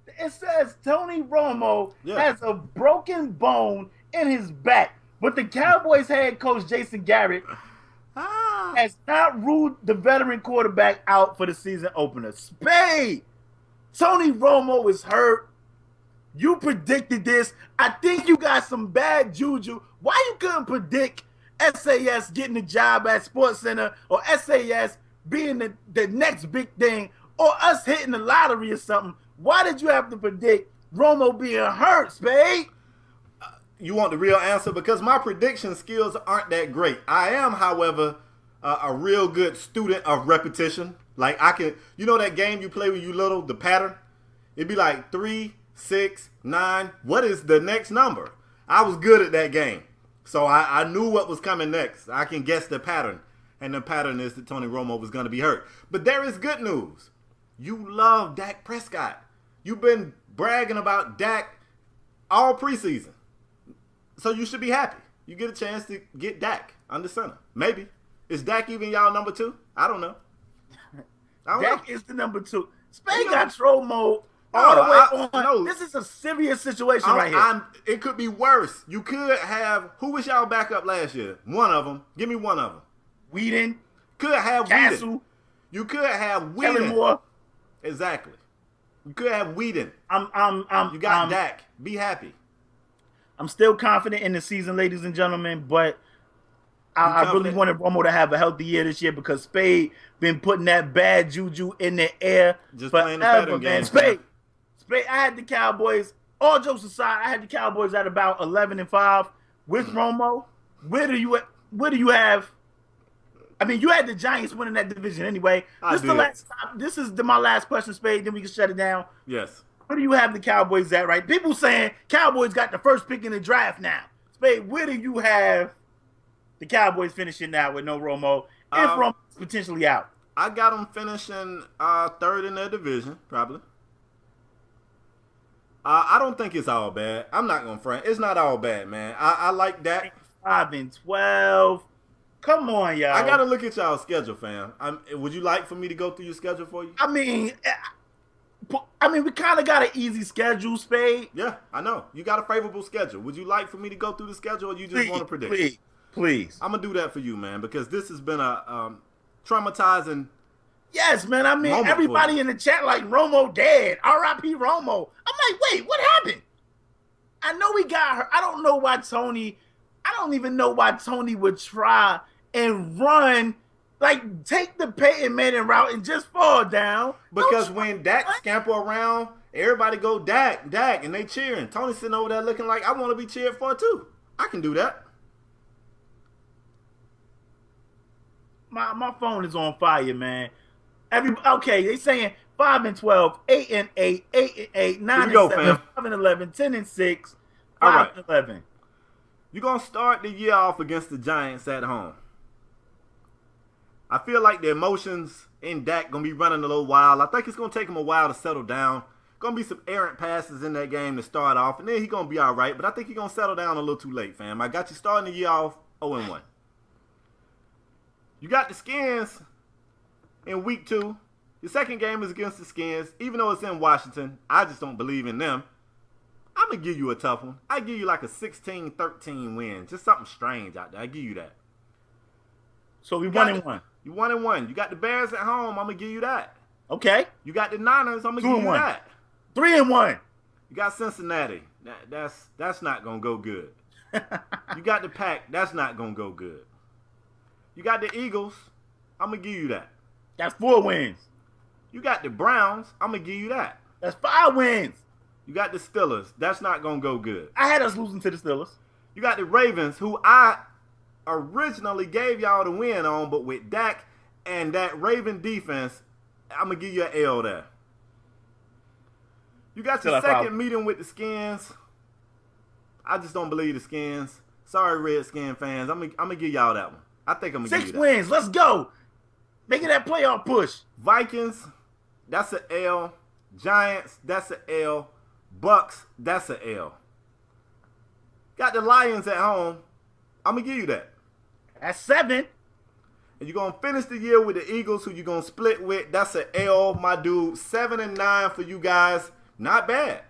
It says Tony Romo has a broken bone in his back. But the Cowboys head coach Jason Garrett has not ruled the veteran quarterback out for the season opener. Spade! Tony Romo is hurt. You predicted this. I think you got some bad juju. Why you couldn't predict SAS getting the job at SportsCenter or SAS being the next big thing or us hitting the lottery or something? Why did you have to predict Romo being hurt, Spade? You want the real answer? Because my prediction skills aren't that great. I am, however, a real good student of repetition. Like I can, you know that game you play when you little, the pattern? It'd be like 3, 6, 9. What is the next number? I was good at that game. So I knew what was coming next. I can guess the pattern. And the pattern is that Tony Romo was going to be hurt. But there is good news. You love Dak Prescott. You've been bragging about Dak all preseason. So you should be happy. You get a chance to get Dak under center. Maybe. Is Dak even y'all number 2? I don't know. Dak is the number 2. Spade got troll mode all the way on. No. This is a serious situation right here. It could be worse. You could have, who was y'all backup last year? One of them. Give me one of them. Whedon. Could have Castle. Whedon. You could have Whedon. Kellen Moore. Exactly. You could have Whedon. You got Dak. Be happy. I'm still confident in the season, ladies and gentlemen, but I really wanted Romo to have a healthy year this year because Spade been putting that bad juju in the air just forever, man. Spade, I had the Cowboys. All jokes aside, I had the Cowboys at about 11-5 with Romo. Where do you have? I mean, you had the Giants winning that division anyway. This is my last question, Spade. Then we can shut it down. Yes. Where do you have the Cowboys at? Right? People saying Cowboys got the first pick in the draft now. Spade, where do you have the Cowboys finishing now with no Romo? If Romo's potentially out, I got them finishing third in their division, probably. I don't think it's all bad. I'm not gonna front. It's not all bad, man. I like that. 5-12. Come on, y'all. I gotta look at y'all's schedule, fam. Would you like for me to go through your schedule for you? I mean, we kind of got an easy schedule, Spade. Yeah, I know. You got a favorable schedule. Would you like for me to go through the schedule, or you just want to predict? Please. I'm gonna do that for you, man, because this has been a traumatizing. Yes, man. I mean, everybody in the chat like Romo dead. R.I.P. Romo. I'm like, wait, what happened? I know he got hurt. I don't even know why Tony would try and run, like take the Peyton Manning route and just fall down. Because when Dak scamper around, everybody go Dak, and they cheering. Tony's sitting over there looking like I want to be cheered for too. I can do that. My phone is on fire, man. They saying 5-12, 8-8, 8-8, 9-7, 5-11, 10-6, 5-11. You're gonna start the year off against the Giants at home. I feel like the emotions in Dak gonna be running a little wild. I think it's gonna take him a while to settle down. Gonna be some errant passes in that game to start off, and then he's gonna be all right. But I think he's gonna settle down a little too late, fam. I got you starting the year off 0-1. You got the Skins in week 2. Your second game is against the Skins. Even though it's in Washington, I just don't believe in them. I'm going to give you a tough one. I give you like a 16-13 win. Just something strange out there. I give you that. So we 1-1. You 1-1. You got the Bears at home. I'm going to give you that. Okay. You got the Niners. I'm going to give you that. 3-1. You got Cincinnati. That's not going to go good. You got the Pack. That's not going to go good. You got the Eagles. I'm going to give you that. That's 4 wins. You got the Browns. I'm going to give you that. That's 5 wins. You got the Steelers. That's not going to go good. I had us losing to the Steelers. You got the Ravens, who I originally gave y'all the win on, but with Dak and that Raven defense, I'm going to give you an L there. You got your second meeting with the Skins. I just don't believe the Skins. Sorry, Redskin fans. I'm going to give y'all that one. I think I'm going to give you that. 6 wins. Let's go. Making that playoff push. Vikings, that's an L. Giants, that's an L. Bucks, that's an L. Got the Lions at home. I'm going to give you that. That's 7. And you're going to finish the year with the Eagles, who you're going to split with. That's an L, my dude. 7-9 for you guys. Not bad.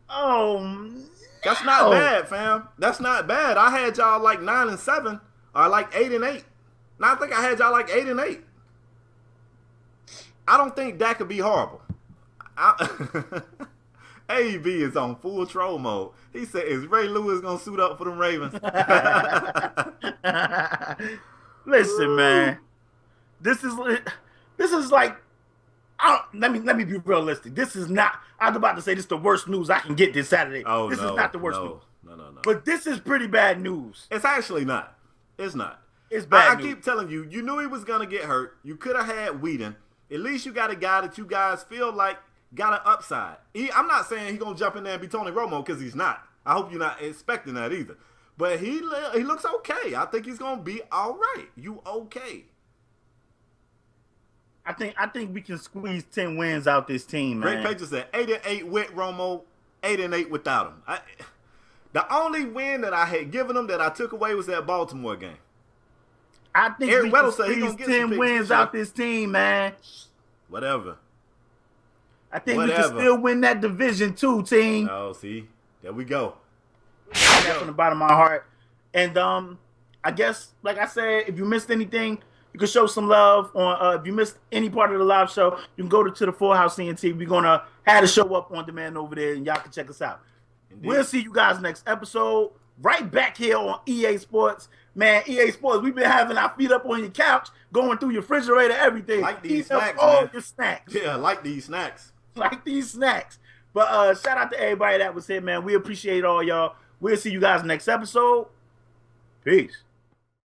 Oh, no. That's not bad, fam. That's not bad. I had y'all like 9-7 or like 8-8. Now I think I had y'all like 8-8. I don't think that could be horrible. AEB is on full troll mode. He said, is Ray Lewis going to suit up for them Ravens? Listen, man. This is like, let me be realistic. This is not, I was about to say this is the worst news I can get this Saturday. This is not the worst news. No. But this is pretty bad news. It's actually not. It's not. It's bad news. I keep telling you, you knew he was going to get hurt. You could have had Whedon. At least you got a guy that you guys feel like got an upside. I'm not saying he's going to jump in there and be Tony Romo, because he's not. I hope you're not expecting that either. But he looks okay. I think he's going to be all right. You okay. I think we can squeeze 10 wins out this team, man. Great Pager said 8-8 with Romo, 8-8 without him. The only win that I had given him that I took away was that Baltimore game. I think Eric we can squeeze 10 wins out this team, man. Whatever. I think we can still win that division too, team. Oh, see? There we go. That's from the bottom of my heart. And I guess, like I said, if you missed anything, you can show some love. If you missed any part of the live show, you can go to the Full House ENT. We're going to have the show up on demand over there, and y'all can check us out. Indeed. We'll see you guys next episode. Right back here on EA Sports. Man, EA Sports, we've been having our feet up on your couch, going through your refrigerator, everything. Like these snacks, all man. your snacks. Yeah, like these snacks. Like these snacks. But shout out to everybody that was here, man. We appreciate all y'all. We'll see you guys next episode. Peace.